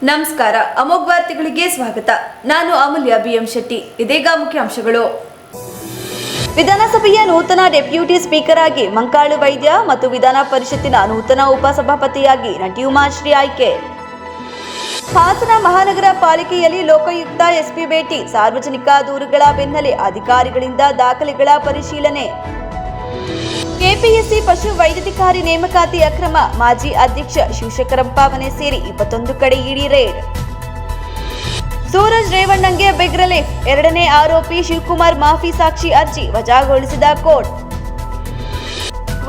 ನಮಸ್ಕಾರ. ಅಮೋಘ ವಾರ್ತೆಗಳಿಗೆ ಸ್ವಾಗತ. ನಾನು ಅಮೂಲ್ಯ ಬಿಎಂ ಶೆಟ್ಟಿ. ಇದೀಗ ಮುಖ್ಯಾಂಶಗಳು. ವಿಧಾನಸಭೆಯ ನೂತನ ಡೆಪ್ಯೂಟಿ ಸ್ಪೀಕರ್ ಆಗಿ ಮಂಕಾಳು ವೈದ್ಯ ಮತ್ತು ವಿಧಾನ ಪರಿಷತ್ತಿನ ನೂತನ ಉಪಸಭಾಪತಿಯಾಗಿ ನಟಿ ಉಮಾಶ್ರೀ ಆಯ್ಕೆ. ಹಾಸನ ಮಹಾನಗರ ಪಾಲಿಕೆಯಲ್ಲಿ ಲೋಕಾಯುಕ್ತ ಎಸ್ಪಿ ಭೇಟಿ. ಸಾರ್ವಜನಿಕ ದೂರುಗಳ ಬೆನ್ನಲ್ಲೇ ಅಧಿಕಾರಿಗಳಿಂದ ದಾಖಲೆಗಳ ಪರಿಶೀಲನೆ. ಕೆಪಿಎಸ್ಸಿ ಪಶು ವೈದ್ಯಾಧಿಕಾರಿ ನೇಮಕಾತಿ ಅಕ್ರಮ. ಮಾಜಿ ಅಧ್ಯಕ್ಷ ಶಿವಶಂಕರಪ್ಪ ಮನೆ ಸೇರಿ 21 ಕಡೆ ಇಡಿ ರೇಡ್. ಸೂರಜ್ ರೇವಣ್ಣಂಗೆ ಬಿಗ್ ರಿಲೀಫ್. ಎರಡನೇ ಆರೋಪಿ ಶಿವಕುಮಾರ್ ಮಾಫಿ ಸಾಕ್ಷಿ ಅರ್ಜಿ ವಜಾಗೊಳಿಸಿದ ಕೋರ್ಟ್.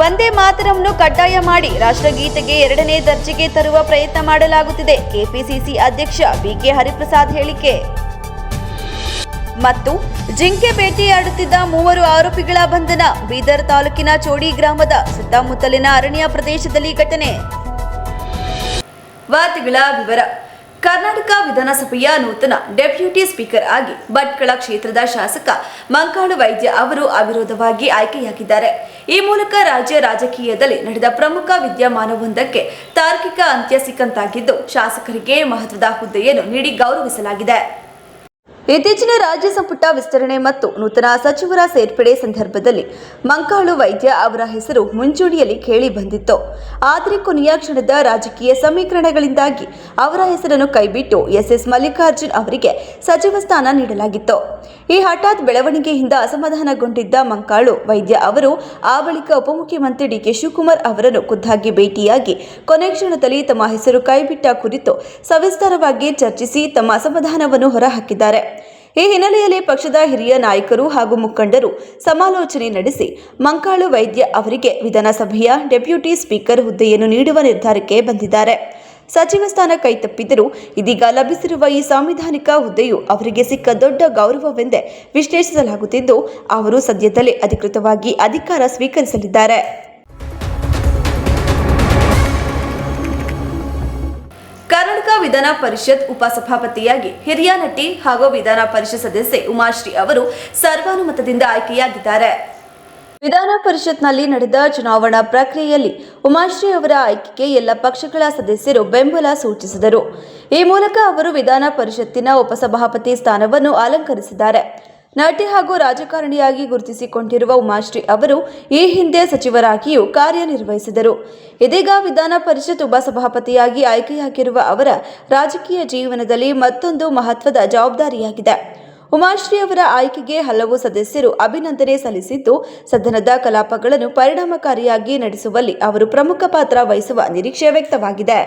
ವಂದೇ ಮಾತರಂನ್ನು ಕಡ್ಡಾಯ ಮಾಡಿ ರಾಷ್ಟ್ರಗೀತೆಗೆ 2ನೇ ದರ್ಜೆಗೆ ತರುವ ಪ್ರಯತ್ನ ಮಾಡಲಾಗುತ್ತಿದೆ. ಕೆಪಿಸಿಸಿ ಅಧ್ಯಕ್ಷ ಬಿಕೆ ಹರಿಪ್ರಸಾದ್ ಹೇಳಿಕೆ. ಮತ್ತು ಜಿಂಕೆ ಬೇಟೆಯಾಡುತ್ತಿದ್ದ 3 ಆರೋಪಿಗಳ ಬಂಧನ. ಬೀದರ್ ತಾಲೂಕಿನ ಚೋಡಿ ಗ್ರಾಮದ ಸುತ್ತಮುತ್ತಲಿನ ಅರಣ್ಯ ಪ್ರದೇಶದಲ್ಲಿ ಘಟನೆ. ವಾರ್ತೆಗಳ ವಿವರ. ಕರ್ನಾಟಕ ವಿಧಾನಸಭೆಯ ನೂತನ ಡೆಪ್ಯೂಟಿ ಸ್ಪೀಕರ್ ಆಗಿ ಭಟ್ಕಳ ಕ್ಷೇತ್ರದ ಶಾಸಕ ಮಂಕಾಳು ವೈದ್ಯ ಅವರು ಅವಿರೋಧವಾಗಿ ಆಯ್ಕೆಯಾಗಿದ್ದಾರೆ. ಈ ಮೂಲಕ ರಾಜ್ಯ ರಾಜಕೀಯದಲ್ಲಿ ನಡೆದ ಪ್ರಮುಖ ವಿದ್ಯಮಾನವೊಂದಕ್ಕೆ ತಾರ್ಕಿಕ ಅಂತ್ಯ ಸಿಕ್ಕಂತಾಗಿದ್ದು, ಶಾಸಕರಿಗೆ ಮಹತ್ವದ ಹುದ್ದೆಯನ್ನು ನೀಡಿ ಗೌರವಿಸಲಾಗಿದೆ. ಇತ್ತೀಚಿನ ರಾಜ್ಯ ಸಂಪುಟ ವಿಸ್ತರಣೆ ಮತ್ತು ನೂತನ ಸಚಿವರ ಸೇರ್ಪಡೆ ಸಂದರ್ಭದಲ್ಲಿ ಮಂಕಾಳು ವೈದ್ಯ ಅವರ ಹೆಸರು ಮುಂಚೂಣಿಯಲ್ಲಿ ಕೇಳಿ ಬಂದಿತ್ತು. ಆದರೆ ಕೊನೆಯ ಕ್ಷಣದ ರಾಜಕೀಯ ಸಮೀಕರಣಗಳಿಂದಾಗಿ ಅವರ ಹೆಸರನ್ನು ಕೈಬಿಟ್ಟು ಎಸ್ ಮಲ್ಲಿಕಾರ್ಜುನ್ ಅವರಿಗೆ ಸಚಿವ ಸ್ಥಾನ ನೀಡಲಾಗಿತ್ತು. ಈ ಹಠಾತ್ ಬೆಳವಣಿಗೆಯಿಂದ ಅಸಮಾಧಾನಗೊಂಡಿದ್ದ ಮಂಕಾಳು ವೈದ್ಯ ಅವರು ಆ ಬಳಿಕ ಉಪಮುಖ್ಯಮಂತ್ರಿ ಡಿಕೆ ಶಿವಕುಮಾರ್ ಅವರನ್ನು ಖುದ್ದಾಗಿ ಭೇಟಿಯಾಗಿ ಕೊನೆ ಕ್ಷಣದಲ್ಲಿ ತಮ್ಮ ಹೆಸರು ಕೈಬಿಟ್ಟ ಕುರಿತು ಸವಿಸ್ತಾರವಾಗಿ ಚರ್ಚಿಸಿ ತಮ್ಮ ಅಸಮಾಧಾನವನ್ನು ಹೊರಹಾಕಿದ್ದಾರೆ. ಈ ಹಿನ್ನೆಲೆಯಲ್ಲಿ ಪಕ್ಷದ ಹಿರಿಯ ನಾಯಕರು ಹಾಗೂ ಮುಖಂಡರು ಸಮಾಲೋಚನೆ ನಡೆಸಿ ಮಂಕಾಳು ವೈದ್ಯ ಅವರಿಗೆ ವಿಧಾನಸಭೆಯ ಡೆಪ್ಯೂಟಿ ಸ್ಪೀಕರ್ ಹುದ್ದೆಯನ್ನು ನೀಡುವ ನಿರ್ಧಾರಕ್ಕೆ ಬಂದಿದ್ದಾರೆ. ಸಚಿವ ಸ್ಥಾನ ಕೈತಪ್ಪಿದರೂ ಇದೀಗ ಲಭಿಸಿರುವ ಈ ಸಾಂವಿಧಾನಿಕ ಹುದ್ದೆಯು ಅವರಿಗೆ ಸಿಕ್ಕ ದೊಡ್ಡ ಗೌರವವೆಂದೇ ವಿಶ್ಲೇಷಿಸಲಾಗುತ್ತಿದ್ದು, ಅವರು ಸದ್ಯದಲ್ಲೇ ಅಧಿಕೃತವಾಗಿ ಅಧಿಕಾರ ಸ್ವೀಕರಿಸಲಿದ್ದಾರೆ. ಕರ್ನಾಟಕ ವಿಧಾನ ಪರಿಷತ್ ಉಪಸಭಾಪತಿಯಾಗಿ ಹಿರಿಯ ನಟಿ ಹಾಗೂ ವಿಧಾನ ಪರಿಷತ್ ಸದಸ್ಯೆ ಉಮಾಶ್ರೀ ಅವರು ಸರ್ವಾನುಮತದಿಂದ ಆಯ್ಕೆಯಾಗಿದ್ದಾರೆ. ವಿಧಾನ ಪರಿಷತ್ನಲ್ಲಿ ನಡೆದ ಚುನಾವಣಾ ಪ್ರಕ್ರಿಯೆಯಲ್ಲಿ ಉಮಾಶ್ರೀ ಅವರ ಆಯ್ಕೆಗೆ ಎಲ್ಲ ಪಕ್ಷಗಳ ಸದಸ್ಯರು ಬೆಂಬಲ ಸೂಚಿಸಿದರು. ಈ ಮೂಲಕ ಅವರು ವಿಧಾನ ಪರಿಷತ್ತಿನ ಉಪಸಭಾಪತಿ ಸ್ಥಾನವನ್ನು ಅಲಂಕರಿಸಿದ್ದಾರೆ. ನಟಿ ಹಾಗೂ ರಾಜಕಾರಣಿಯಾಗಿ ಗುರುತಿಸಿಕೊಂಡಿರುವ ಉಮಾಶ್ರೀ ಅವರು ಈ ಹಿಂದೆ ಸಚಿವರಾಗಿಯೂ ಕಾರ್ಯನಿರ್ವಹಿಸಿದರು. ಇದೀಗ ವಿಧಾನ ಪರಿಷತ್ ಉಪಸಭಾಪತಿಯಾಗಿ ಆಯ್ಕೆಯಾಗಿರುವ ಅವರ ರಾಜಕೀಯ ಜೀವನದಲ್ಲಿ ಮತ್ತೊಂದು ಮಹತ್ವದ ಜವಾಬ್ದಾರಿಯಾಗಿದೆ. ಉಮಾಶ್ರೀ ಅವರ ಆಯ್ಕೆಗೆ ಹಲವು ಸದಸ್ಯರು ಅಭಿನಂದನೆ ಸಲ್ಲಿಸಿದ್ದು, ಸದನದ ಕಲಾಪಗಳನ್ನು ಪರಿಣಾಮಕಾರಿಯಾಗಿ ನಡೆಸುವಲ್ಲಿ ಅವರು ಪ್ರಮುಖ ಪಾತ್ರ ವಹಿಸುವ ನಿರೀಕ್ಷೆ ವ್ಯಕ್ತವಾಗಿದೆ.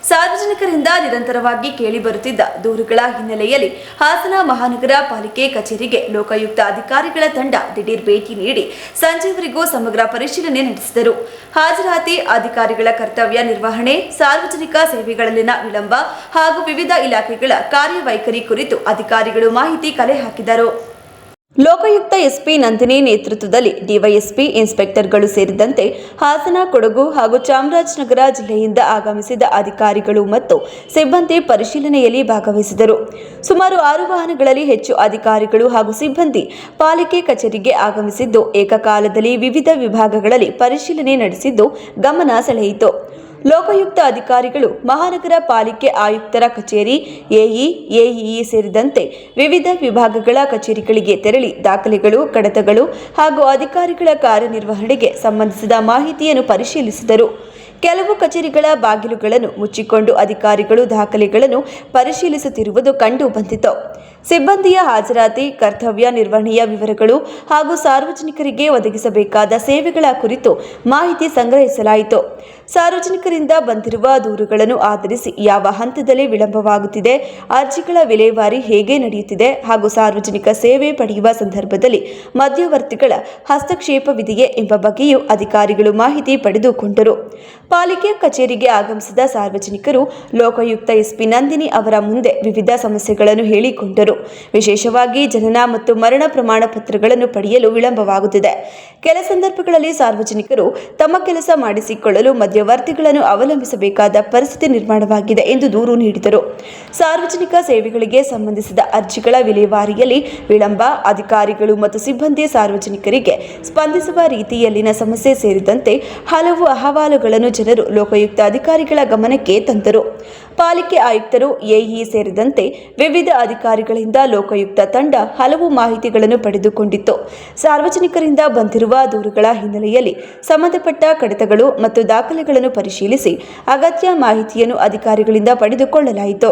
ಸಾರ್ವಜನಿಕರಿಂದ ನಿರಂತರವಾಗಿ ಕೇಳಿಬರುತ್ತಿದ್ದ ದೂರುಗಳ ಹಿನ್ನೆಲೆಯಲ್ಲಿ ಹಾಸನ ಮಹಾನಗರ ಪಾಲಿಕೆ ಕಚೇರಿಗೆ ಲೋಕಾಯುಕ್ತ ಅಧಿಕಾರಿಗಳ ತಂಡ ದಿಢೀರ್ ಭೇಟಿ ನೀಡಿ ಸಂಜೆವರೆಗೂ ಸಮಗ್ರ ಪರಿಶೀಲನೆ ನಡೆಸಿದರು. ಹಾಜರಾತಿ, ಅಧಿಕಾರಿಗಳ ಕರ್ತವ್ಯ ನಿರ್ವಹಣೆ, ಸಾರ್ವಜನಿಕ ಸೇವೆಗಳಲ್ಲಿನ ವಿಳಂಬ ಹಾಗೂ ವಿವಿಧ ಇಲಾಖೆಗಳ ಕಾರ್ಯವೈಖರಿ ಕುರಿತು ಅಧಿಕಾರಿಗಳು ಮಾಹಿತಿ ಕಲೆ ಹಾಕಿದರು. ಲೋಕಾಯುಕ್ತ ಎಸ್ಪಿ ನಂದಿನಿ ನೇತೃತ್ವದಲ್ಲಿ ಡಿವೈಎಸ್ಪಿ ಇನ್ಸ್ಪೆಕ್ಟರ್ಗಳು ಸೇರಿದಂತೆ ಹಾಸನ, ಕೊಡಗು ಹಾಗೂ ಚಾಮರಾಜನಗರ ಜಿಲ್ಲೆಯಿಂದ ಆಗಮಿಸಿದ ಅಧಿಕಾರಿಗಳು ಮತ್ತು ಸಿಬ್ಬಂದಿ ಪರಿಶೀಲನೆಯಲ್ಲಿ ಭಾಗವಹಿಸಿದರು. ಸುಮಾರು 6 ವಾಹನಗಳಲ್ಲಿ ಹೆಚ್ಚು ಅಧಿಕಾರಿಗಳು ಹಾಗೂ ಸಿಬ್ಬಂದಿ ಪಾಲಿಕೆ ಕಚೇರಿಗೆ ಆಗಮಿಸಿದ್ದು, ಏಕಕಾಲದಲ್ಲಿ ವಿವಿಧ ವಿಭಾಗಗಳಲ್ಲಿ ಪರಿಶೀಲನೆ ನಡೆಸಿದ್ದು ಗಮನ ಸೆಳೆಯಿತು. ಲೋಕಾಯುಕ್ತ ಅಧಿಕಾರಿಗಳು ಮಹಾನಗರ ಪಾಲಿಕೆ ಆಯುಕ್ತರ ಕಚೇರಿ, ಎಇಇ ಸೇರಿದಂತೆ ವಿವಿಧ ವಿಭಾಗಗಳ ಕಚೇರಿಗಳಿಗೆ ತೆರಳಿ ದಾಖಲೆಗಳು, ಕಡತಗಳು ಹಾಗೂ ಅಧಿಕಾರಿಗಳ ಕಾರ್ಯನಿರ್ವಹಣೆಗೆ ಸಂಬಂಧಿಸಿದ ಮಾಹಿತಿಯನ್ನು ಪರಿಶೀಲಿಸಿದರು. ಕೆಲವು ಕಚೇರಿಗಳ ಬಾಗಿಲುಗಳನ್ನು ಮುಚ್ಚಿಕೊಂಡು ಅಧಿಕಾರಿಗಳು ದಾಖಲೆಗಳನ್ನು ಪರಿಶೀಲಿಸುತ್ತಿರುವುದು ಕಂಡು ಬಂದಿತು. ಸಿಬ್ಬಂದಿಯ ಹಾಜರಾತಿ, ಕರ್ತವ್ಯ ನಿರ್ವಹಣೆಯ ವಿವರಗಳು ಹಾಗೂ ಸಾರ್ವಜನಿಕರಿಗೆ ಒದಗಿಸಬೇಕಾದ ಸೇವೆಗಳ ಕುರಿತು ಮಾಹಿತಿ ಸಂಗ್ರಹಿಸಲಾಯಿತು. ಸಾರ್ವಜನಿಕರಿಂದ ಬಂದಿರುವ ದೂರುಗಳನ್ನು ಆಧರಿಸಿ ಯಾವ ಹಂತದಲ್ಲಿ ವಿಳಂಬವಾಗುತ್ತಿದೆ, ಅರ್ಜಿಗಳ ವಿಲೇವಾರಿ ಹೇಗೆ ನಡೆಯುತ್ತಿದೆ ಹಾಗೂ ಸಾರ್ವಜನಿಕ ಸೇವೆ ಪಡೆಯುವ ಸಂದರ್ಭದಲ್ಲಿ ಮಧ್ಯವರ್ತಿಗಳ ಹಸ್ತಕ್ಷೇಪವಿದೆಯೇ ಎಂಬ ಬಗ್ಗೆಯೂ ಅಧಿಕಾರಿಗಳು ಮಾಹಿತಿ ಪಡೆದುಕೊಂಡರು. ಪಾಲಿಕೆ ಕಚೇರಿಗೆ ಆಗಮಿಸಿದ ಸಾರ್ವಜನಿಕರು ಲೋಕಾಯುಕ್ತ ಎಸ್ಪಿ ನಂದಿನಿ ಅವರ ಮುಂದೆ ವಿವಿಧ ಸಮಸ್ಯೆಗಳನ್ನು ಹೇಳಿಕೊಂಡರು. ವಿಶೇಷವಾಗಿ ಜನನ ಮತ್ತು ಮರಣ ಪ್ರಮಾಣ ಪತ್ರಗಳನ್ನು ಪಡೆಯಲು ವಿಳಂಬವಾಗುತ್ತಿದೆ. ಕೆಲ ಸಂದರ್ಭಗಳಲ್ಲಿ ಸಾರ್ವಜನಿಕರು ತಮ್ಮ ಕೆಲಸ ಮಾಡಿಸಿಕೊಳ್ಳಲು ಮಧ್ಯವರ್ತಿಗಳನ್ನು ಅವಲಂಬಿಸಬೇಕಾದ ಪರಿಸ್ಥಿತಿ ನಿರ್ಮಾಣವಾಗಿದೆ ಎಂದು ದೂರು ನೀಡಿದರು. ಸಾರ್ವಜನಿಕ ಸೇವೆಗಳಿಗೆ ಸಂಬಂಧಿಸಿದ ಅರ್ಜಿಗಳ ವಿಲೇವಾರಿಯಲ್ಲಿ ವಿಳಂಬ, ಅಧಿಕಾರಿಗಳು ಮತ್ತು ಸಿಬ್ಬಂದಿ ಸಾರ್ವಜನಿಕರಿಗೆ ಸ್ಪಂದಿಸುವ ರೀತಿಯಲ್ಲಿನ ಸಮಸ್ಯೆ ಸೇರಿದಂತೆ ಹಲವು ಅಹವಾಲುಗಳನ್ನು ಜನರು ಲೋಕಾಯುಕ್ತ ಅಧಿಕಾರಿಗಳ ಗಮನಕ್ಕೆ ತಂದರು. ಪಾಲಿಕೆ ಆಯುಕ್ತರು, ಎಇ ಸೇರಿದಂತೆ ವಿವಿಧ ಅಧಿಕಾರಿಗಳಿಂದ ಲೋಕಾಯುಕ್ತ ತಂಡ ಹಲವು ಮಾಹಿತಿಗಳನ್ನು ಪಡೆದುಕೊಂಡಿತ್ತು. ಸಾರ್ವಜನಿಕರಿಂದ ಬಂದಿರುವ ದೂರುಗಳ ಹಿನ್ನೆಲೆಯಲ್ಲಿ ಸಂಬಂಧಪಟ್ಟ ಕಡತಗಳು ಮತ್ತು ದಾಖಲೆಗಳನ್ನು ಪರಿಶೀಲಿಸಿ ಅಗತ್ಯ ಮಾಹಿತಿಯನ್ನು ಅಧಿಕಾರಿಗಳಿಂದ ಪಡೆದುಕೊಳ್ಳಲಾಯಿತು.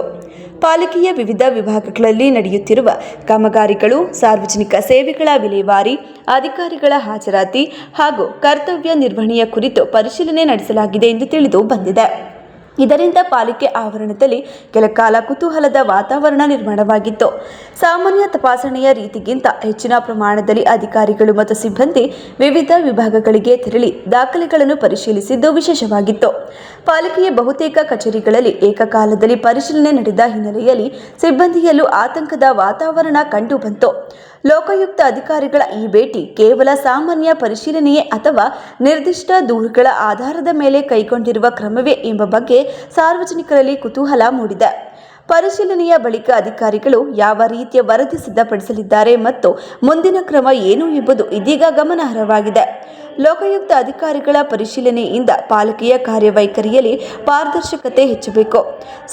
ಪಾಲಿಕೆಯ ವಿವಿಧ ವಿಭಾಗಗಳಲ್ಲಿ ನಡೆಯುತ್ತಿರುವ ಕಾಮಗಾರಿಗಳು, ಸಾರ್ವಜನಿಕ ಸೇವೆಗಳ ವಿಲೇವಾರಿ, ಅಧಿಕಾರಿಗಳ ಹಾಜರಾತಿ ಹಾಗೂ ಕರ್ತವ್ಯ ನಿರ್ವಹಣೆಯ ಕುರಿತು ಪರಿಶೀಲನೆ ನಡೆಸಲಾಗಿದೆ ಎಂದು ತಿಳಿದು ಬಂದಿದೆ. ಇದರಿಂದ ಪಾಲಿಕೆ ಆವರಣದಲ್ಲಿ ಕೆಲಕಾಲ ಕುತೂಹಲದ ವಾತಾವರಣ ನಿರ್ಮಾಣವಾಗಿತ್ತು. ಸಾಮಾನ್ಯ ತಪಾಸಣೆಯ ರೀತಿಗಿಂತ ಹೆಚ್ಚಿನ ಪ್ರಮಾಣದಲ್ಲಿ ಅಧಿಕಾರಿಗಳು ಮತ್ತು ಸಿಬ್ಬಂದಿ ವಿವಿಧ ವಿಭಾಗಗಳಿಗೆ ತೆರಳಿ ದಾಖಲೆಗಳನ್ನು ಪರಿಶೀಲಿಸಿದ್ದು ವಿಶೇಷವಾಗಿತ್ತು. ಪಾಲಿಕೆಯ ಬಹುತೇಕ ಕಚೇರಿಗಳಲ್ಲಿ ಏಕಕಾಲದಲ್ಲಿ ಪರಿಶೀಲನೆ ನಡೆದ ಹಿನ್ನೆಲೆಯಲ್ಲಿ ಸಿಬ್ಬಂದಿಯಲ್ಲೂ ಆತಂಕದ ವಾತಾವರಣ ಕಂಡುಬಂತು. ಲೋಕಾಯುಕ್ತ ಅಧಿಕಾರಿಗಳ ಈ ಭೇಟಿ ಕೇವಲ ಸಾಮಾನ್ಯ ಪರಿಶೀಲನೆಯೇ ಅಥವಾ ನಿರ್ದಿಷ್ಟ ದೂರುಗಳ ಆಧಾರದ ಮೇಲೆ ಕೈಗೊಂಡಿರುವ ಕ್ರಮವೇ ಎಂಬ ಬಗ್ಗೆ ಸಾರ್ವಜನಿಕರಲ್ಲಿ ಕುತೂಹಲ ಮೂಡಿದೆ. ಪರಿಶೀಲನೆಯ ಬಳಿಕ ಅಧಿಕಾರಿಗಳು ಯಾವ ರೀತಿಯ ವರದಿ ಸಿದ್ಧಪಡಿಸಲಿದ್ದಾರೆ ಮತ್ತು ಮುಂದಿನ ಕ್ರಮ ಏನು ಎಂಬುದು ಇದೀಗ ಗಮನಾರ್ಹವಾಗಿದೆ. ಲೋಕಾಯುಕ್ತ ಅಧಿಕಾರಿಗಳ ಪರಿಶೀಲನೆಯಿಂದ ಪಾಲಿಕೆಯ ಕಾರ್ಯವೈಖರಿಯಲ್ಲಿ ಪಾರದರ್ಶಕತೆ ಹೆಚ್ಚಬೇಕು.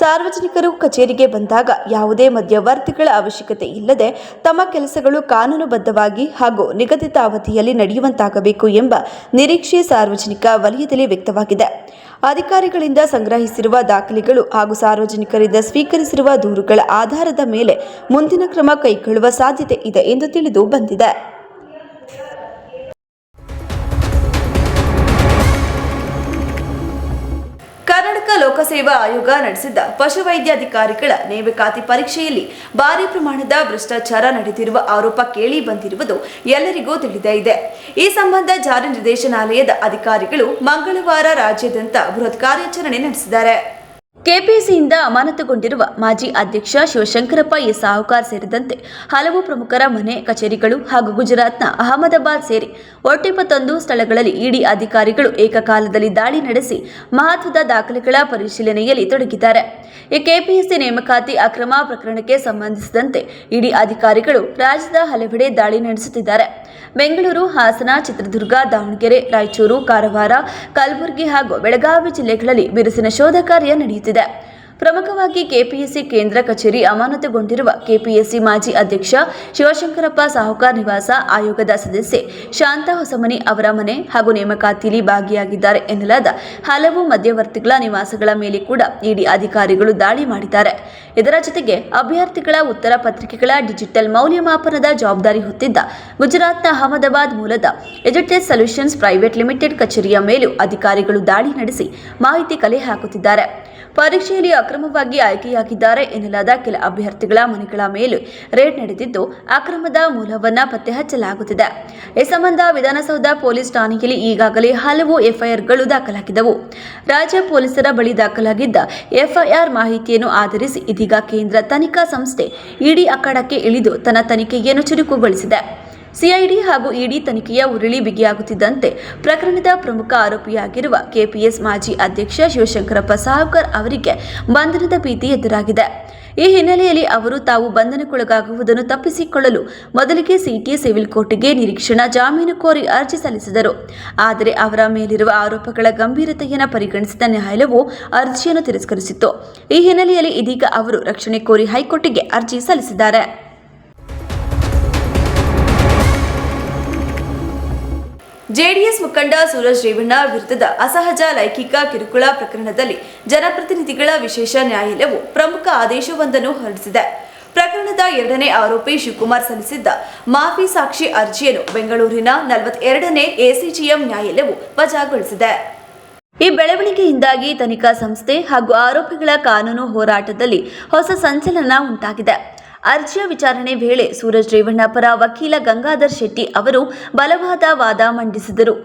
ಸಾರ್ವಜನಿಕರು ಕಚೇರಿಗೆ ಬಂದಾಗ ಯಾವುದೇ ಮಧ್ಯವರ್ತಿಗಳ ಅವಶ್ಯಕತೆ ಇಲ್ಲದೆ ತಮ್ಮ ಕೆಲಸಗಳು ಕಾನೂನುಬದ್ಧವಾಗಿ ಹಾಗೂ ನಿಗದಿತ ಅವಧಿಯಲ್ಲಿ ನಡೆಯುವಂತಾಗಬೇಕು ಎಂಬ ನಿರೀಕ್ಷೆ ಸಾರ್ವಜನಿಕ ವಲಯದಲ್ಲಿ ವ್ಯಕ್ತವಾಗಿದೆ. ಅಧಿಕಾರಿಗಳಿಂದ ಸಂಗ್ರಹಿಸಿರುವ ದಾಖಲೆಗಳು ಹಾಗೂ ಸಾರ್ವಜನಿಕರಿಂದ ಸ್ವೀಕರಿಸಿರುವ ದೂರುಗಳ ಆಧಾರದ ಮೇಲೆ ಮುಂದಿನ ಕ್ರಮ ಕೈಗೊಳ್ಳುವ ಸಾಧ್ಯತೆ ಇದೆ ಎಂದು ತಿಳಿದು ಬಂದಿದೆ. ಕರ್ನಾಟಕ ಲೋಕಸೇವಾ ಆಯೋಗ ನಡೆಸಿದ್ದ ಪಶುವೈದ್ಯಾಧಿಕಾರಿಗಳ ನೇಮಕಾತಿ ಪರೀಕ್ಷೆಯಲ್ಲಿ ಭಾರಿ ಪ್ರಮಾಣದ ಭ್ರಷ್ಟಾಚಾರ ನಡೆದಿರುವ ಆರೋಪ ಕೇಳಿ ಬಂದಿರುವುದು ಎಲ್ಲರಿಗೂ ತಿಳಿದೇ ಇದೆ. ಈ ಸಂಬಂಧ ಜಾರಿ ನಿರ್ದೇಶನಾಲಯದ ಅಧಿಕಾರಿಗಳು ಮಂಗಳವಾರ ರಾಜ್ಯಾದ್ಯಂತ ಬೃಹತ್ ಕಾರ್ಯಾಚರಣೆ ನಡೆಸಿದ್ದಾರೆ. ಕೆಪಿಎಸ್ಸಿಯಿಂದ ಅಮಾನತುಗೊಂಡಿರುವ ಮಾಜಿ ಅಧ್ಯಕ್ಷ ಶಿವಶಂಕರಪ್ಪ ಎಸ್ ಸಾಹುಕಾರ್ ಸೇರಿದಂತೆ ಹಲವು ಪ್ರಮುಖರ ಮನೆ, ಕಚೇರಿಗಳು ಹಾಗೂ ಗುಜರಾತ್ನ ಅಹಮದಾಬಾದ್ ಸೇರಿ ಒಟ್ಟು 21 ಸ್ಥಳಗಳಲ್ಲಿ ಇಡಿ ಅಧಿಕಾರಿಗಳು ಏಕಕಾಲದಲ್ಲಿ ದಾಳಿ ನಡೆಸಿ ಮಹತ್ವದ ದಾಖಲೆಗಳ ಪರಿಶೀಲನೆಯಲ್ಲಿ ತೊಡಗಿದ್ದಾರೆ. ಈ ಕೆಪಿಎಸ್ಸಿ ನೇಮಕಾತಿ ಅಕ್ರಮ ಪ್ರಕರಣಕ್ಕೆ ಸಂಬಂಧಿಸಿದಂತೆ ಇಡಿ ಅಧಿಕಾರಿಗಳು ರಾಜ್ಯದ ಹಲವೆಡೆ ದಾಳಿ ನಡೆಸುತ್ತಿದ್ದಾರೆ. ಬೆಂಗಳೂರು, ಹಾಸನ, ಚಿತ್ರದುರ್ಗ, ದಾವಣಗೆರೆ, ರಾಯಚೂರು, ಕಾರವಾರ, ಕಲಬುರಗಿ ಹಾಗೂ ಬೆಳಗಾವಿ ಜಿಲ್ಲೆಗಳಲ್ಲಿ ಬಿರುಸಿನ ಶೋಧ ಕಾರ್ಯ ನಡೆಯುತ್ತಿದೆ. ಪ್ರಮುಖವಾಗಿ ಕೆಪಿಎಸ್ಸಿ ಕೇಂದ್ರ ಕಚೇರಿ ಅಮಾನತುಗೊಂಡಿರುವ ಕೆಪಿಎಸ್ಸಿ ಮಾಜಿ ಅಧ್ಯಕ್ಷ ಶಿವಶಂಕರಪ್ಪ ಸಾಹುಕಾರ್ ನಿವಾಸ, ಆಯೋಗದ ಸದಸ್ಯೆ ಶಾಂತಾ ಹೊಸಮನಿ ಅವರ ಮನೆ ಹಾಗೂ ನೇಮಕಾತಿಯಲ್ಲಿ ಭಾಗಿಯಾಗಿದ್ದಾರೆ ಎನ್ನಲಾದ ಹಲವು ಮಧ್ಯವರ್ತಿಗಳ ನಿವಾಸಗಳ ಮೇಲೆ ಕೂಡ ಇಡಿ ಅಧಿಕಾರಿಗಳು ದಾಳಿ ಮಾಡಿದ್ದಾರೆ. ಇದರ ಜೊತೆಗೆ ಅಭ್ಯರ್ಥಿಗಳ ಉತ್ತರ ಪತ್ರಿಕೆಗಳ ಡಿಜಿಟಲ್ ಮೌಲ್ಯಮಾಪನದ ಜವಾಬ್ದಾರಿ ಹೊತ್ತಿದ್ದ ಗುಜರಾತ್ನ ಅಹಮದಾಬಾದ್ ಮೂಲದ ಎಜುಟೆಕ್ ಸೊಲ್ಯೂಷನ್ಸ್ ಪ್ರೈವೇಟ್ ಲಿಮಿಟೆಡ್ ಕಚೇರಿಯ ಮೇಲೂ ಅಧಿಕಾರಿಗಳು ದಾಳಿ ನಡೆಸಿ ಮಾಹಿತಿ ಕಲೆ ಹಾಕುತ್ತಿದ್ದಾರೆ. ಪರೀಕ್ಷೆಯಲ್ಲಿ ಅಕ್ರಮವಾಗಿ ಆಯ್ಕೆಯಾಗಿದ್ದಾರೆ ಎನ್ನಲಾದ ಕೆಲ ಅಭ್ಯರ್ಥಿಗಳ ಮನೆಗಳ ಮೇಲೂ ರೇಡ್ ನಡೆದಿದ್ದು ಅಕ್ರಮದ ಮೂಲವನ್ನು ಪತ್ತೆ ಹಚ್ಚಲಾಗುತ್ತಿದೆ. ಈ ಸಂಬಂಧ ವಿಧಾನಸೌಧ ಪೊಲೀಸ್ ಠಾಣೆಯಲ್ಲಿ ಈಗಾಗಲೇ ಹಲವು ಎಫ್ಐಆರ್ಗಳು ದಾಖಲಾಗಿದ್ದವು. ರಾಜ್ಯ ಪೊಲೀಸರ ಬಳಿ ದಾಖಲಾಗಿದ್ದ ಎಫ್ಐಆರ್ ಮಾಹಿತಿಯನ್ನು ಆಧರಿಸಿ ಇದೀಗ ಕೇಂದ್ರ ತನಿಖಾ ಸಂಸ್ಥೆ ಇಡಿ ಅಖಾಡಕ್ಕೆ ಇಳಿದು ತನ್ನ ತನಿಖೆಯನ್ನು ಚುರುಕುಗೊಳಿಸಿದೆ. ಸಿಐಡಿ ಹಾಗೂ ಇಡಿ ತನಿಖೆಯ ಉರುಳಿ ಬಿಗಿಯಾಗುತ್ತಿದ್ದಂತೆ ಪ್ರಕರಣದ ಪ್ರಮುಖ ಆರೋಪಿಯಾಗಿರುವ ಕೆಪಿಎಸ್ ಮಾಜಿ ಅಧ್ಯಕ್ಷ ಶಿವಶಂಕರಪ್ಪ ಸಾಹುಕಾರ್ ಅವರಿಗೆ ಬಂಧನದ ಭೀತಿ ಎದುರಾಗಿದೆ. ಈ ಹಿನ್ನೆಲೆಯಲ್ಲಿ ಅವರು ತಾವು ಬಂಧನಕ್ಕೊಳಗಾಗುವುದನ್ನು ತಪ್ಪಿಸಿಕೊಳ್ಳಲು ಮೊದಲಿಗೆ ಸಿಟಿ ಸಿವಿಲ್ ಕೋರ್ಟ್ಗೆ ನಿರೀಕ್ಷಣಾ ಜಾಮೀನು ಕೋರಿ ಅರ್ಜಿ ಸಲ್ಲಿಸಿದರು. ಆದರೆ ಅವರ ಮೇಲಿರುವ ಆರೋಪಗಳ ಗಂಭೀರತೆಯನ್ನು ಪರಿಗಣಿಸಿದ ನ್ಯಾಯಾಲಯವು ಅರ್ಜಿಯನ್ನು ತಿರಸ್ಕರಿಸಿತ್ತು. ಈ ಹಿನ್ನೆಲೆಯಲ್ಲಿ ಇದೀಗ ಅವರು ರಕ್ಷಣೆ ಕೋರಿ ಹೈಕೋರ್ಟ್ಗೆ ಅರ್ಜಿ ಸಲ್ಲಿಸಿದ್ದಾರೆ. ಜೆಡಿಎಸ್ ಮುಖಂಡ ಸೂರಜ್ ರೇವಣ್ಣ ವಿರುದ್ಧದ ಅಸಹಜ ಲೈಂಗಿಕ ಕಿರುಕುಳ ಪ್ರಕರಣದಲ್ಲಿ ಜನಪ್ರತಿನಿಧಿಗಳ ವಿಶೇಷ ನ್ಯಾಯಾಲಯವು ಪ್ರಮುಖ ಆದೇಶವೊಂದನ್ನು ಹೊರಡಿಸಿದೆ. ಪ್ರಕರಣದ 2ನೇ ಆರೋಪಿ ಶಿವಕುಮಾರ್ ಸಲ್ಲಿಸಿದ್ದ ಮಾಫಿ ಸಾಕ್ಷಿ ಅರ್ಜಿಯನ್ನು ಬೆಂಗಳೂರಿನ 42ನೇ ಎಸಿಜಿಎಂ ನ್ಯಾಯಾಲಯವು ವಜಾಗೊಳಿಸಿದೆ. ಈ ಬೆಳವಣಿಗೆಯಿಂದಾಗಿ ತನಿಖಾ ಸಂಸ್ಥೆ ಹಾಗೂ ಆರೋಪಿಗಳ ಕಾನೂನು ಹೋರಾಟದಲ್ಲಿ ಹೊಸ ಸಂಚಲನ ಉಂಟಾಗಿದೆ. ಅರ್ಜಿಯ ವಿಚಾರಣೆ ವೇಳೆ ಸೂರಜ್ ರೇವಣ್ಣ ಪರ ವಕೀಲ ಗಂಗಾಧರ್ ಶೆಟ್ಟಿ ಅವರು ಬಲವಾದ ವಾದ ಮಂಡಿಸಿದರು.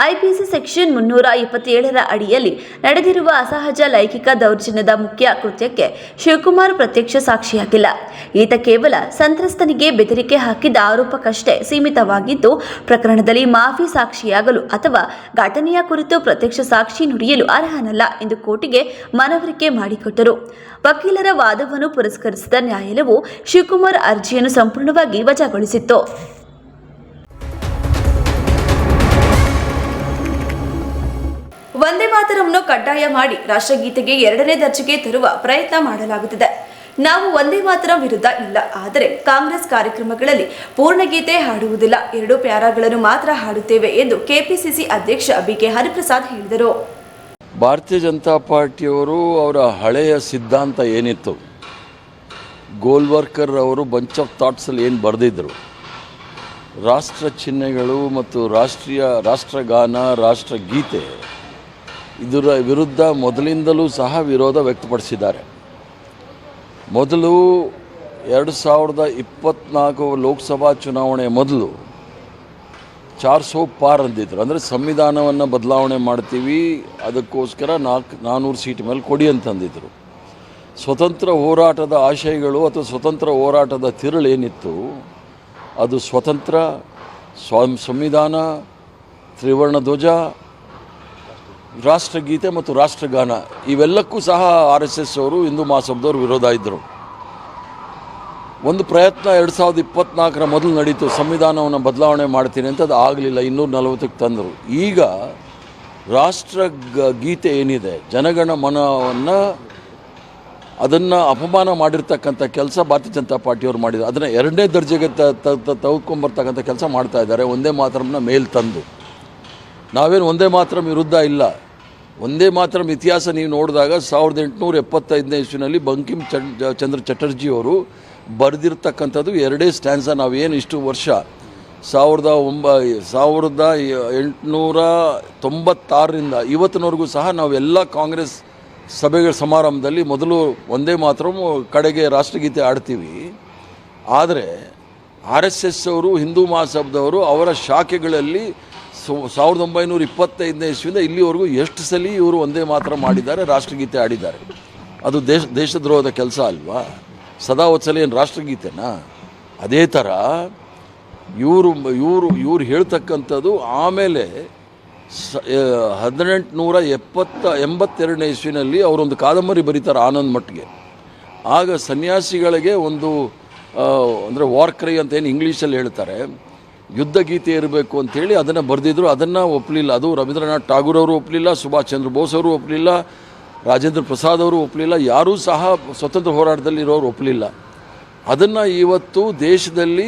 ಐಪಿಸಿ ಸೆಕ್ಷನ್ 327ರ ಅಡಿಯಲ್ಲಿ ನಡೆದಿರುವ ಅಸಹಜ ಲೈಂಗಿಕ ದೌರ್ಜನ್ಯದ ಮುಖ್ಯ ಕೃತ್ಯಕ್ಕೆ ಶಿವಕುಮಾರ್ ಪ್ರತ್ಯಕ್ಷ ಸಾಕ್ಷಿಯಾಗಿಲ್ಲ. ಈತ ಕೇವಲ ಸಂತ್ರಸ್ತನಿಗೆ ಬೆದರಿಕೆ ಹಾಕಿದ ಆರೋಪಕ್ಕಷ್ಟೇ ಸೀಮಿತವಾಗಿದ್ದು, ಪ್ರಕರಣದಲ್ಲಿ ಮಾಫಿ ಸಾಕ್ಷಿಯಾಗಲು ಅಥವಾ ಘಟನೆಯ ಕುರಿತು ಪ್ರತ್ಯಕ್ಷ ಸಾಕ್ಷಿ ನುಡಿಯಲು ಅರ್ಹನಲ್ಲ ಎಂದು ಕೋರ್ಟಿಗೆ ಮನವರಿಕೆ ಮಾಡಿಕೊಟ್ಟರು. ವಕೀಲರ ವಾದವನ್ನು ಪುರಸ್ಕರಿಸಿದ ನ್ಯಾಯಾಲಯವು ಶಿವಕುಮಾರ್ ಅರ್ಜಿಯನ್ನು ಸಂಪೂರ್ಣವಾಗಿ ವಜಾಗೊಳಿಸಿತ್ತು. ವಂದೇ ಮಾತರವನ್ನು ಕಡ್ಡಾಯ ಮಾಡಿ ರಾಷ್ಟ್ರಗೀತೆಗೆ 2ನೇ ದರ್ಜೆಗೆ ತರುವ ಪ್ರಯತ್ನ ಮಾಡಲಾಗುತ್ತಿದೆ. ನಾವು ವಂದೇ ಮಾತರಂ ವಿರುದ್ಧ ಇಲ್ಲ, ಆದರೆ ಕಾಂಗ್ರೆಸ್ ಕಾರ್ಯಕ್ರಮಗಳಲ್ಲಿ ಪೂರ್ಣಗೀತೆ ಹಾಡುವುದಿಲ್ಲ, 2 ಪ್ಯಾರಾಗಳನ್ನು ಮಾತ್ರ ಹಾಡುತ್ತೇವೆ ಎಂದು ಕೆಪಿಸಿಸಿ ಅಧ್ಯಕ್ಷ ಬಿಕೆ ಹರಿಪ್ರಸಾದ್ ಹೇಳಿದರು. ಭಾರತೀಯ ಜನತಾ ಪಾರ್ಟಿಯವರು ಅವರ ಹಳೆಯ ಸಿದ್ಧಾಂತ ಏನಿತ್ತು, ಗೋಲ್ವರ್ಕರ್ ಅವರು ಬಂಚ್ ಆಫ್ ಥಾಟ್ಸಲ್ಲಿ ಏನು ಬರೆದಿದ್ದರು, ರಾಷ್ಟ್ರ ಚಿಹ್ನೆಗಳು ಮತ್ತು ರಾಷ್ಟ್ರಗಾನ, ರಾಷ್ಟ್ರಗೀತೆ ಇದರ ವಿರುದ್ಧ ಮೊದಲಿಂದಲೂ ಸಹ ವಿರೋಧ ವ್ಯಕ್ತಪಡಿಸಿದ್ದಾರೆ. ಮೊದಲು 2024 ಲೋಕಸಭಾ ಚುನಾವಣೆ ಮೊದಲು 400 ಪಾರ್ ಅಂದಿದ್ರು. ಅಂದರೆ ಸಂವಿಧಾನವನ್ನು ಬದಲಾವಣೆ ಮಾಡ್ತೀವಿ, ಅದಕ್ಕೋಸ್ಕರ 400 ಸೀಟ್ ಮೇಲೆ ಕೊಡಿ ಅಂತಂದಿದ್ರು. ಸ್ವತಂತ್ರ ಹೋರಾಟದ ಆಶಯಗಳು ಅಥವಾ ಸ್ವತಂತ್ರ ಹೋರಾಟದ ತಿರುಳೇನಿತ್ತು, ಅದು ಸ್ವತಂತ್ರ, ಸಂವಿಧಾನ, ತ್ರಿವರ್ಣ ಧ್ವಜ, ರಾಷ್ಟ್ರಗೀತೆ ಮತ್ತು ರಾಷ್ಟ್ರಗಾನ ಇವೆಲ್ಲಕ್ಕೂ ಸಹ RSS ಅವರು ಹಿಂದೂ ಮಹಾಸಭಾದವರು ವಿರೋಧ ಇದ್ದರು. ಒಂದು ಪ್ರಯತ್ನ 2024ರ ಮೊದಲು ನಡೀತು, ಸಂವಿಧಾನವನ್ನು ಬದಲಾವಣೆ ಮಾಡ್ತೀನಿ ಅಂತ, ಅದು ಆಗಲಿಲ್ಲ, 240ಕ್ಕೆ ತಂದರು. ಈಗ ರಾಷ್ಟ್ರಗೀತೆ ಏನಿದೆ, ಜನಗಣ ಮನವನ್ನು ಅದನ್ನು ಅಪಮಾನ ಮಾಡಿರ್ತಕ್ಕಂಥ ಕೆಲಸ ಭಾರತೀಯ ಜನತಾ ಪಾರ್ಟಿಯವರು ಮಾಡಿದ್ದಾರೆ. ಅದನ್ನು 2ನೇ ದರ್ಜೆಗೆ ತೆಗೆದುಕೊಂಬರ್ತಕ್ಕಂಥ ಕೆಲಸ ಮಾಡ್ತಾ ಇದ್ದಾರೆ, ಒಂದೇ ಮಾತರಮ್ನ ಮೇಲೆ ತಂದು. ನಾವೇನು ಒಂದೇ ಮಾತರಂ ವಿರುದ್ಧ ಇಲ್ಲ. ಒಂದೇ ಮಾತರಂ ಇತಿಹಾಸ ನೀವು ನೋಡಿದಾಗ 1875ನೇ ಇಸ್ವಿನಲ್ಲಿ ಬಂಕಿಮ್ ಚಂದ್ರ ಚಟರ್ಜಿಯವರು ಬರೆದಿರ್ತಕ್ಕಂಥದ್ದು 2 ಸ್ಟ್ಯಾನ್ಸ. ನಾವೇನು ಇಷ್ಟು ವರ್ಷ 1896ರಿಂದ ಇವತ್ತಿನವರೆಗೂ ಸಹ ನಾವೆಲ್ಲ ಕಾಂಗ್ರೆಸ್ ಸಭೆಗಳ ಸಮಾರಂಭದಲ್ಲಿ ಮೊದಲು ಒಂದೇ ಮಾತರಂ, ಕಡೆಗೆ ರಾಷ್ಟ್ರಗೀತೆ ಆಡ್ತೀವಿ. ಆದರೆ RSS ಅವರು, ಹಿಂದೂ ಮಹಾಸಭಾದವರು ಅವರ ಶಾಖೆಗಳಲ್ಲಿ 1925ನೇ ಇಸ್ವಿಯಿಂದ ಇಲ್ಲಿವರೆಗೂ ಎಷ್ಟು ಸಲ ಇವರು ಒಂದೇ ಮಾತ್ರ ಮಾಡಿದ್ದಾರೆ, ರಾಷ್ಟ್ರಗೀತೆ ಆಡಿದ್ದಾರೆ. ಅದು ದೇಶದ್ರೋಹದ ಕೆಲಸ ಅಲ್ವಾ? ಸದಾ ಒಂದ್ಸಲ ಏನು ರಾಷ್ಟ್ರಗೀತೆನಾ? ಅದೇ ಥರ ಇವರು ಹೇಳ್ತಕ್ಕಂಥದ್ದು. ಆಮೇಲೆ 1882ನೇ ಇಸ್ವಿನಲ್ಲಿ ಅವರೊಂದು ಕಾದಂಬರಿ ಬರೀತಾರೆ ಆನಂದ್ ಮಟ್ಗೆ. ಆಗ ಸನ್ಯಾಸಿಗಳಿಗೆ ಒಂದು ಅಂದರೆ ವಾರ್ ಕ್ರೈ ಅಂತ ಏನು ಇಂಗ್ಲೀಷಲ್ಲಿ ಹೇಳ್ತಾರೆ, ಯುದ್ಧ ಗೀತೆ ಇರಬೇಕು ಅಂಥೇಳಿ ಅದನ್ನು ಬರೆದಿದ್ರು. ಅದನ್ನು ಒಪ್ಪಲಿಲ್ಲ. ಅದು ರವೀಂದ್ರನಾಥ್ ಠಾಗೂರ್ ಅವರು ಒಪ್ಪಲಿಲ್ಲ, ಸುಭಾಷ್ ಚಂದ್ರ ಬೋಸ್ ಅವರು ಒಪ್ಪಲಿಲ್ಲ, ರಾಜೇಂದ್ರ ಪ್ರಸಾದ್ ಅವರು ಒಪ್ಪಲಿಲ್ಲ, ಯಾರೂ ಸಹ ಸ್ವತಂತ್ರ ಹೋರಾಟದಲ್ಲಿ ಇರೋರು ಒಪ್ಪಲಿಲ್ಲ. ಅದನ್ನು ಇವತ್ತು ದೇಶದಲ್ಲಿ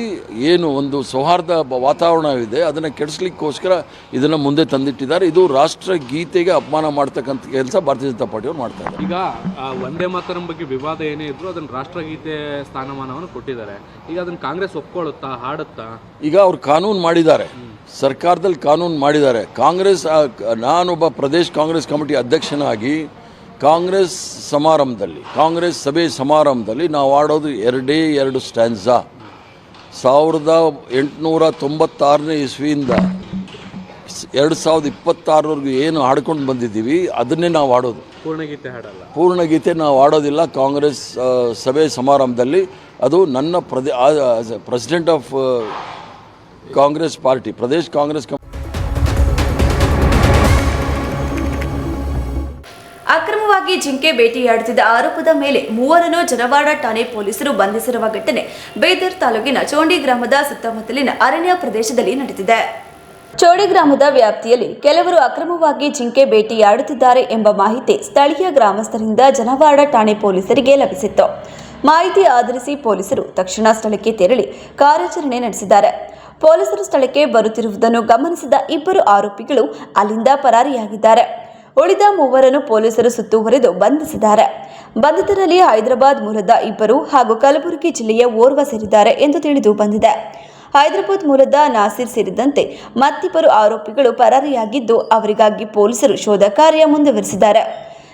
ಏನು ಒಂದು ಸೌಹಾರ್ದ ವಾತಾವರಣವಿದೆ ಅದನ್ನು ಕೆಡಿಸ್ಲಿಕ್ಕೋಸ್ಕರ ಇದನ್ನು ಮುಂದೆ ತಂದಿಟ್ಟಿದ್ದಾರೆ. ಇದು ರಾಷ್ಟ್ರಗೀತೆಗೆ ಅಪಮಾನ ಮಾಡ್ತಕ್ಕಂಥ ಕೆಲಸ ಭಾರತೀಯ ಜನತಾ ಪಾರ್ಟಿಯವರು ಮಾಡ್ತಾರೆ. ಈಗ ವಂದೇ ಮಾತರಂ ಬಗ್ಗೆ ವಿವಾದ ಏನೇ ಇದ್ರು ಅದನ್ನು ರಾಷ್ಟ್ರಗೀತೆ ಸ್ಥಾನಮಾನವನ್ನು ಕೊಟ್ಟಿದ್ದಾರೆ. ಈಗ ಅದನ್ನು ಕಾಂಗ್ರೆಸ್ ಒಪ್ಕೊಳ್ಳುತ್ತಾ, ಹಾಡುತ್ತಾ? ಈಗ ಅವ್ರು ಕಾನೂನು ಮಾಡಿದ್ದಾರೆ, ಸರ್ಕಾರದಲ್ಲಿ ಕಾನೂನು ಮಾಡಿದ್ದಾರೆ. ನಾನೊಬ್ಬ ಪ್ರದೇಶ್ ಕಾಂಗ್ರೆಸ್ ಕಮಿಟಿ ಅಧ್ಯಕ್ಷನಾಗಿ ಕಾಂಗ್ರೆಸ್ ಸಭೆ ಸಮಾರಂಭದಲ್ಲಿ ನಾವು ಆಡೋದು 2 ಸ್ಟ್ಯಾನ್ಸಾ. 1896ನೇ ಇಸ್ವಿಯಿಂದ 2026ವರೆಗೂ ಏನು ಹಾಡ್ಕೊಂಡು ಬಂದಿದ್ದೀವಿ ಅದನ್ನೇ ನಾವು ಆಡೋದು. ಪೂರ್ಣಗೀತೆ ನಾವು ಆಡೋದಿಲ್ಲ ಕಾಂಗ್ರೆಸ್ ಸಭೆ ಸಮಾರಂಭದಲ್ಲಿ. ಅದು ನನ್ನ president of Congress party, Pradesh Congress ಅಕ್ರಮವಾಗಿ ಜಿಂಕೆ ಬೇಟೆಯಾಡುತ್ತಿದ್ದ ಆರೋಪದ ಮೇಲೆ 3 ಜನವಾಡ ಠಾಣೆ ಪೊಲೀಸರು ಬಂಧಿಸಿರುವ ಘಟನೆ ಬೀದರ್ ತಾಲೂಕಿನ ಚೋಂಡಿ ಗ್ರಾಮದ ಸುತ್ತಮುತ್ತಲಿನ ಅರಣ್ಯ ಪ್ರದೇಶದಲ್ಲಿ ನಡೆದಿದೆ. ಚೋಡಿ ಗ್ರಾಮದ ವ್ಯಾಪ್ತಿಯಲ್ಲಿ ಕೆಲವರು ಅಕ್ರಮವಾಗಿ ಜಿಂಕೆ ಬೇಟೆಯಾಡುತ್ತಿದ್ದಾರೆ ಎಂಬ ಮಾಹಿತಿ ಸ್ಥಳೀಯ ಗ್ರಾಮಸ್ಥರಿಂದ ಜನವಾಡ ಠಾಣೆ ಪೊಲೀಸರಿಗೆ ಲಭಿಸಿತ್ತು. ಮಾಹಿತಿ ಆಧರಿಸಿ ಪೊಲೀಸರು ತಕ್ಷಣ ಸ್ಥಳಕ್ಕೆ ತೆರಳಿ ಕಾರ್ಯಾಚರಣೆ ನಡೆಸಿದ್ದಾರೆ. ಪೊಲೀಸರು ಸ್ಥಳಕ್ಕೆ ಬರುತ್ತಿರುವುದನ್ನು ಗಮನಿಸಿದ 2 ಆರೋಪಿಗಳು ಅಲ್ಲಿಂದ ಪರಾರಿಯಾಗಿದ್ದಾರೆ. ಉಳಿದ 3 ಪೊಲೀಸರು ಸುತ್ತುವರೆದು ಬಂಧಿಸಿದ್ದಾರೆ. ಬಂಧಿತರಲ್ಲಿ ಹೈದರಾಬಾದ್ ಮೂಲದ 2 ಹಾಗೂ ಕಲಬುರಗಿ ಜಿಲ್ಲೆಯ ಓರ್ವ ಸೇರಿದ್ದಾರೆ ಎಂದು ತಿಳಿದು ಬಂದಿದೆ. ಹೈದರಾಬಾದ್ ಮೂಲದ ನಾಸಿರ್ ಸೇರಿದಂತೆ ಮತ್ತಿಬ್ಬರು ಆರೋಪಿಗಳು ಪರಾರಿಯಾಗಿದ್ದು ಅವರಿಗಾಗಿ ಪೊಲೀಸರು ಶೋಧ ಕಾರ್ಯ ಮುಂದುವರೆಸಿದ್ದಾರೆ.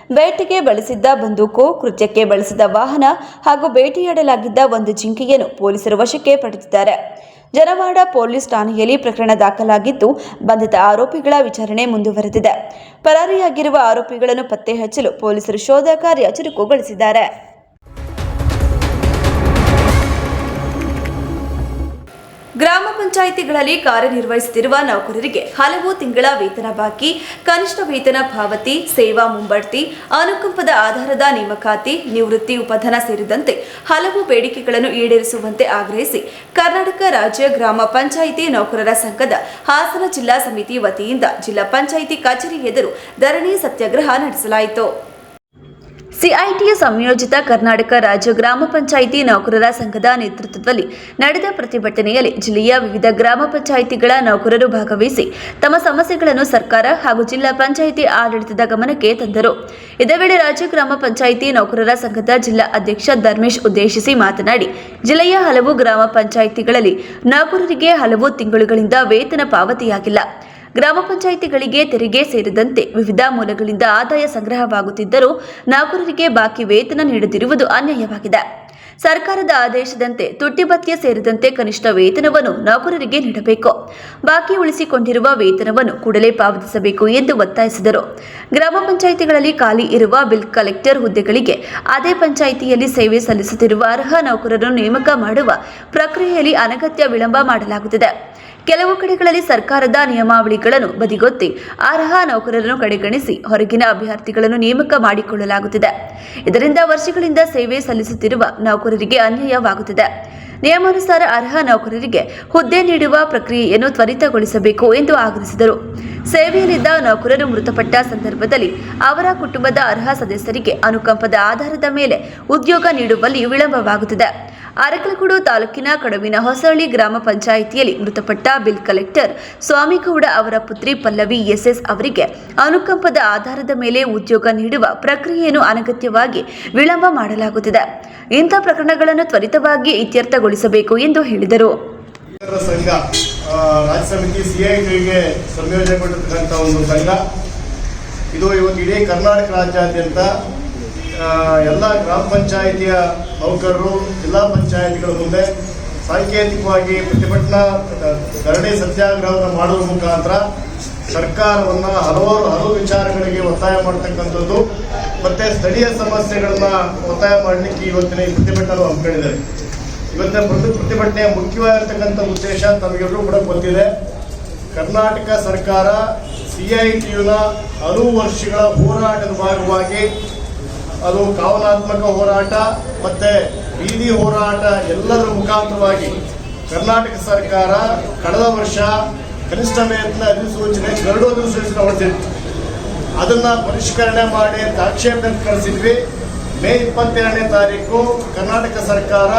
ಬೇಟೆಗೆ ಬಳಸಿದ್ದ ಬಂದೂಕು, ಕೃತ್ಯಕ್ಕೆ ಬಳಸಿದ ವಾಹನ ಹಾಗೂ ಬೇಟೆಯಾಡಲಾಗಿದ್ದ ಒಂದು ಜಿಂಕೆಯನ್ನು ಪೊಲೀಸರು ವಶಕ್ಕೆ ಪಡೆದಿದ್ದಾರೆ. ಜನವಾಡ ಪೊಲೀಸ್ ಠಾಣೆಯಲ್ಲಿ ಪ್ರಕರಣ ದಾಖಲಾಗಿದ್ದು, ಬಂಧಿತ ಆರೋಪಿಗಳ ವಿಚಾರಣೆ ಮುಂದುವರೆದಿದೆ. ಪರಾರಿಯಾಗಿರುವ ಆರೋಪಿಗಳನ್ನು ಪತ್ತೆ ಹಚ್ಚಲು ಪೊಲೀಸರು ಶೋಧ ಕಾರ್ಯ ಚುರುಕುಗೊಳಿಸಿದ್ದಾರೆ. ಗ್ರಾಮ ಪಂಚಾಯಿತಿಗಳಲ್ಲಿ ಕಾರ್ಯನಿರ್ವಹಿಸುತ್ತಿರುವ ನೌಕರರಿಗೆ ಹಲವು ತಿಂಗಳ ವೇತನ ಬಾಕಿ, ಕನಿಷ್ಠ ವೇತನ ಪಾವತಿ, ಸೇವಾ ಮುಂಬಡ್ತಿ, ಅನುಕಂಪದ ಆಧಾರದ ನೇಮಕಾತಿ, ನಿವೃತ್ತಿ ಉಪಧನ ಸೇರಿದಂತೆ ಹಲವು ಬೇಡಿಕೆಗಳನ್ನು ಈಡೇರಿಸುವಂತೆ ಆಗ್ರಹಿಸಿ ಕರ್ನಾಟಕ ರಾಜ್ಯ ಗ್ರಾಮ ಪಂಚಾಯಿತಿ ನೌಕರರ ಸಂಘದ ಹಾಸನ ಜಿಲ್ಲಾ ಸಮಿತಿ ವತಿಯಿಂದ ಜಿಲ್ಲಾ ಪಂಚಾಯಿತಿ ಕಚೇರಿ ಎದುರು ಧರಣಿ ಸತ್ಯಾಗ್ರಹ ನಡೆಸಲಾಯಿತು. ಸಿಐಟಿಯ ಸಂಯೋಜಿತ ಕರ್ನಾಟಕ ರಾಜ್ಯ ಗ್ರಾಮ ಪಂಚಾಯಿತಿ ನೌಕರರ ಸಂಘದ ನೇತೃತ್ವದಲ್ಲಿ ನಡೆದ ಪ್ರತಿಭಟನೆಯಲ್ಲಿ ಜಿಲ್ಲೆಯ ವಿವಿಧ ಗ್ರಾಮ ಪಂಚಾಯಿತಿಗಳ ನೌಕರರು ಭಾಗವಹಿಸಿ ತಮ್ಮ ಸಮಸ್ಯೆಗಳನ್ನು ಸರ್ಕಾರ ಹಾಗೂ ಜಿಲ್ಲಾ ಪಂಚಾಯಿತಿ ಆಡಳಿತದ ಗಮನಕ್ಕೆ ತಂದರು. ಇದೇ ವೇಳೆ ರಾಜ್ಯ ಗ್ರಾಮ ಪಂಚಾಯಿತಿ ನೌಕರರ ಸಂಘದ ಜಿಲ್ಲಾ ಅಧ್ಯಕ್ಷ ಧರ್ಮೇಶ್ ಉದ್ದೇಶಿಸಿ ಮಾತನಾಡಿ, ಜಿಲ್ಲೆಯ ಹಲವು ಗ್ರಾಮ ಪಂಚಾಯಿತಿಗಳಲ್ಲಿ ನೌಕರರಿಗೆ ಹಲವು ತಿಂಗಳುಗಳಿಂದ ವೇತನ ಪಾವತಿಯಾಗಿಲ್ಲ. ಗ್ರಾಮ ಪಂಚಾಯಿತಿಗಳಿಗೆ ತೆರಿಗೆ ಸೇರಿದಂತೆ ವಿವಿಧ ಮೂಲಗಳಿಂದ ಆದಾಯ ಸಂಗ್ರಹವಾಗುತ್ತಿದ್ದರೂ ನೌಕರರಿಗೆ ಬಾಕಿ ವೇತನ ನೀಡದಿರುವುದು ಅನ್ಯಾಯವಾಗಿದೆ. ಸರ್ಕಾರದ ಆದೇಶದಂತೆ ತುಟ್ಟಿಭತ್ಯೆ ಸೇರಿದಂತೆ ಕನಿಷ್ಠ ವೇತನವನ್ನು ನೌಕರರಿಗೆ ನೀಡಬೇಕು. ಬಾಕಿ ಉಳಿಸಿಕೊಂಡಿರುವ ವೇತನವನ್ನು ಕೂಡಲೇ ಪಾವತಿಸಬೇಕು ಎಂದು ಒತ್ತಾಯಿಸಿದರು. ಗ್ರಾಮ ಪಂಚಾಯಿತಿಗಳಲ್ಲಿ ಖಾಲಿ ಇರುವ ಬಿಲ್ ಕಲೆಕ್ಟರ್ ಹುದ್ದೆಗಳಿಗೆ ಅದೇ ಪಂಚಾಯಿತಿಯಲ್ಲಿ ಸೇವೆ ಸಲ್ಲಿಸುತ್ತಿರುವ ಅರ್ಹ ನೌಕರರನ್ನು ನೇಮಕ ಮಾಡುವ ಪ್ರಕ್ರಿಯೆಯಲ್ಲಿ ಅನಗತ್ಯ ವಿಳಂಬ ಮಾಡಲಾಗುತ್ತಿದೆ. ಕೆಲವು ಕಡೆಗಳಲ್ಲಿ ಸರ್ಕಾರದ ನಿಯಮಾವಳಿಗಳನ್ನು ಬದಿಗೊತ್ತಿ ಅರ್ಹ ನೌಕರರನ್ನು ಕಡೆಗಣಿಸಿ ಹೊರಗಿನ ಅಭ್ಯರ್ಥಿಗಳನ್ನು ನೇಮಕ ಮಾಡಿಕೊಳ್ಳಲಾಗುತ್ತಿದೆ. ಇದರಿಂದ ವರ್ಷಗಳಿಂದ ಸೇವೆ ಸಲ್ಲಿಸುತ್ತಿರುವ ನೌಕರರಿಗೆ ಅನ್ಯಾಯವಾಗುತ್ತಿದೆ. ನಿಯಮಾನುಸಾರ ಅರ್ಹ ನೌಕರರಿಗೆ ಹುದ್ದೆ ನೀಡುವ ಪ್ರಕ್ರಿಯೆಯನ್ನು ತ್ವರಿತಗೊಳಿಸಬೇಕು ಎಂದು ಆಗ್ರಹಿಸಿದರು. ಸೇವೆಯಲ್ಲಿದ್ದ ನೌಕರರು ಮೃತಪಟ್ಟ ಸಂದರ್ಭದಲ್ಲಿ ಅವರ ಕುಟುಂಬದ ಅರ್ಹ ಸದಸ್ಯರಿಗೆ ಅನುಕಂಪದ ಆಧಾರದ ಮೇಲೆ ಉದ್ಯೋಗ ನೀಡುವಲ್ಲಿ ವಿಳಂಬವಾಗುತ್ತಿದೆ. ಅರಕಲಗೂಡು ತಾಲೂಕಿನ ಕಡವಿನ ಹೊಸಹಳ್ಳಿ ಗ್ರಾಮ ಪಂಚಾಯಿತಿಯಲ್ಲಿ ಮೃತಪಟ್ಟ ಬಿಲ್ ಕಲೆಕ್ಟರ್ ಸ್ವಾಮಿಗೌಡ ಅವರ ಪುತ್ರಿ ಪಲ್ಲವಿ ಎಸ್ಎಸ್ ಅವರಿಗೆ ಅನುಕಂಪದ ಆಧಾರದ ಮೇಲೆ ಉದ್ಯೋಗ ನೀಡುವ ಪ್ರಕ್ರಿಯೆಯನ್ನು ಅನಗತ್ಯವಾಗಿ ವಿಳಂಬ ಮಾಡಲಾಗುತ್ತಿದೆ. ಇಂಥ ಪ್ರಕರಣಗಳನ್ನು ತ್ವರಿತವಾಗಿ ಇತ್ಯರ್ಥಗೊಳಿಸಬೇಕು ಎಂದು ಹೇಳಿದರು. ಸಂಘ ರಾಜ್ಯ ಸಮಿತಿ ಸಿಐಟಿಗೆ ಸಂಯೋಜನೆಗೊಂಡಿರ್ತಕ್ಕಂಥ ಒಂದು ಸಂಘ ಇದು ಇವತ್ತು ಇಡೀ ಕರ್ನಾಟಕ ರಾಜ್ಯಾದ್ಯಂತ ಎಲ್ಲ ಗ್ರಾಮ ಪಂಚಾಯಿತಿಯ ನೌಕರರು ಜಿಲ್ಲಾ ಪಂಚಾಯಿತಿಗಳ ಮುಂದೆ ಸಾಂಕೇತಿಕವಾಗಿ ಪ್ರತಿಭಟನಾ ಧರಣಿ ಸತ್ಯಾಗ್ರಹವನ್ನು ಮಾಡುವ ಮುಖಾಂತರ ಸರ್ಕಾರವನ್ನು ಹಲವು ವಿಚಾರಗಳಿಗೆ ಒತ್ತಾಯ ಮಾಡ್ತಕ್ಕಂಥದ್ದು ಮತ್ತು ಸ್ಥಳೀಯ ಸಮಸ್ಯೆಗಳನ್ನ ಒತ್ತಾಯ ಮಾಡಲಿಕ್ಕೆ ಇವತ್ತಿನ ಈ ಪ್ರತಿಭಟನೆ ಹಮ್ಮಿಕೊಂಡಿದ್ದಾರೆ. ಇವತ್ತಿನ ಪ್ರತಿಭಟನೆಯ ಮುಖ್ಯವಾಗಿರ್ತಕ್ಕಂಥ ಉದ್ದೇಶ ತಮಗೆಲ್ಲರೂ ಕೂಡ ಗೊತ್ತಿದೆ. ಕರ್ನಾಟಕ ಸರ್ಕಾರ ಸಿಐಟಿಯುನ ಹಲವು ವರ್ಷಗಳ ಹೋರಾಟದ ಭಾಗವಾಗಿ ಅದು ಕಾನೂನಾತ್ಮಕ ಹೋರಾಟ ಮತ್ತು ಬೀದಿ ಹೋರಾಟ ಎಲ್ಲದರ ಮುಖಾಂತರವಾಗಿ ಕರ್ನಾಟಕ ಸರ್ಕಾರ ಕಳೆದ ವರ್ಷ ಕನಿಷ್ಠ ವೇತನ ಅಧಿಸೂಚನೆ ಗರುಡು ಅಧಿಸೂಚನೆ ಹೊರಡಿಸಿತ್ತು. ಅದನ್ನು ಪರಿಷ್ಕರಣೆ ಮಾಡಿ ಆಕ್ಷೇಪಣೆ ಕಳಿಸಿದ್ವಿ. ಮೇ 22ನೇ ತಾರೀಕು ಕರ್ನಾಟಕ ಸರ್ಕಾರ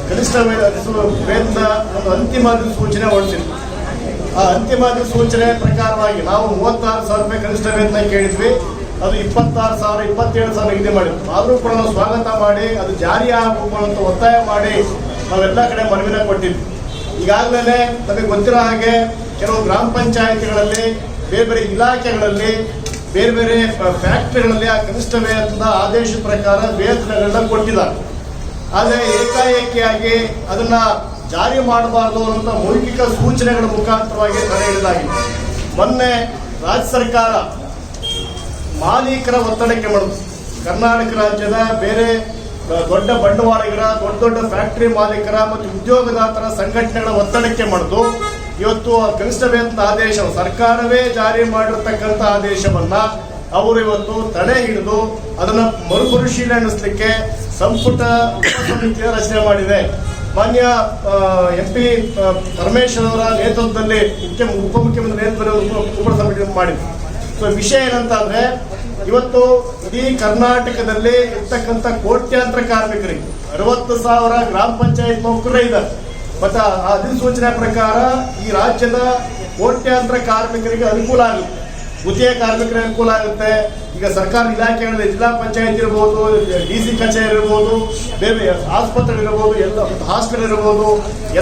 ಕನಿಷ್ಠ ವೇತನ ಒಂದು ಅಂತಿಮ ಅಧಿಸೂಚನೆ ಹೊರಡಿಸಿತ್ತು. ಆ ಅಂತಿಮ ಅಧಿಸೂಚನೆ ಪ್ರಕಾರವಾಗಿ ನಾವು 36,000 ರೂಪಾಯಿ ಕನಿಷ್ಠ ವೇತನ ಕೇಳಿದ್ವಿ. ಅದು 26,000 27,000 ನಿಗದಿ ಮಾಡಿದ್ವಿ. ಆದರೂ ಕೂಡ ನಾವು ಸ್ವಾಗತ ಮಾಡಿ ಅದು ಜಾರಿ ಆಗಬೇಕು ಅಂತ ಒತ್ತಾಯ ಮಾಡಿ ನಾವೆಲ್ಲ ಕಡೆ ಮನವಿನ ಕೊಟ್ಟಿದ್ವಿ. ಈಗಾಗಲೇ ನಮಗೆ ಗೊತ್ತಿರೋ ಹಾಗೆ ಕೆಲವು ಗ್ರಾಮ ಪಂಚಾಯಿತಿಗಳಲ್ಲಿ ಬೇರೆ ಬೇರೆ ಇಲಾಖೆಗಳಲ್ಲಿ ಬೇರೆ ಬೇರೆ ಫ್ಯಾಕ್ಟ್ರಿಗಳಲ್ಲಿ ಆ ಕನಿಷ್ಠ ವೇತನದ ಆದೇಶ ಪ್ರಕಾರ ವೇತನಗಳನ್ನ ಕೊಟ್ಟಿದ್ದಾರೆ. ಆದರೆ ಏಕಾಏಕಿಯಾಗಿ ಅದನ್ನ ಜಾರಿ ಮಾಡಬಾರ್ದು ಅಂತ ಮೌಖಿಕ ಸೂಚನೆಗಳ ಮುಖಾಂತರವಾಗಿ ತಡೆ ಹಿಡಿದಾಗಿದೆ. ಮೊನ್ನೆ ರಾಜ್ಯ ಸರ್ಕಾರ ಮಾಲೀಕರ ಒತ್ತಡಕ್ಕೆ ಮಾಡಿದ್ರು. ಕರ್ನಾಟಕ ರಾಜ್ಯದ ಬೇರೆ ದೊಡ್ಡ ಬಂಡವಾಳಿಗರ ದೊಡ್ಡ ಫ್ಯಾಕ್ಟರಿ ಮಾಲೀಕರ ಮತ್ತು ಉದ್ಯೋಗದಾತರ ಸಂಘಟನೆಗಳ ಒತ್ತಡಕ್ಕೆ ಮಾಡಿದ್ದು ಇವತ್ತು ಕನಿಷ್ಠ ವೇತನ ಆದೇಶ ಸರ್ಕಾರವೇ ಜಾರಿ ಮಾಡಿರ್ತಕ್ಕಂಥ ಆದೇಶವನ್ನ ಅವರು ಇವತ್ತು ತಡೆ ಹಿಡಿದು ಅದನ್ನು ಮರುಪರಿಶೀಲನಿಸಲಿಕ್ಕೆ ಸಂಪುಟ ಸಮಿತಿಯ ರಚನೆ ಮಾಡಿದೆ. ಮಾನ್ಯ MP ಪರಮೇಶ್ವರ್ ಅವರ ನೇತೃತ್ವದಲ್ಲಿ ಉಪಮುಖ್ಯಮಂತ್ರಿ ನೇತೃತ್ವದಲ್ಲಿ ಉಪ ಸಮಿತಿ ಮಾಡಿದ್ರು. ಸೊ ವಿಷಯ ಏನಂತಂದ್ರೆ ಇವತ್ತು ಇಡೀ ಕರ್ನಾಟಕದಲ್ಲಿ ಇರ್ತಕ್ಕಂಥ ಕೋಟ್ಯಾಂತರ ಕಾರ್ಮಿಕರಿಗೆ 60,000 ಗ್ರಾಮ ಪಂಚಾಯತ್ ನೌಕರರೇ ಇದ್ದಾರೆ. ಮತ್ತು ಆ ಅಧಿಸೂಚನೆ ಪ್ರಕಾರ ಈ ರಾಜ್ಯದ ಕೋಟ್ಯಾಂತರ ಕಾರ್ಮಿಕರಿಗೆ ಅನುಕೂಲ ಆಗುತ್ತೆ. ಗುತ್ತಿಗೆ ಕಾರ್ಮಿಕರಿಗೆ ಅನುಕೂಲ ಆಗುತ್ತೆ. ಈಗ ಸರ್ಕಾರ ಇಲಾಖೆಗಳಲ್ಲಿ ಜಿಲ್ಲಾ ಪಂಚಾಯತ್ ಇರ್ಬೋದು, DC ಕಚೇರಿ ಇರ್ಬೋದು, ಬೇರೆ ಆಸ್ಪತ್ರೆ ಇರ್ಬೋದು, ಎಲ್ಲ ಹಾಸ್ಪಿಟಲ್ ಇರ್ಬೋದು,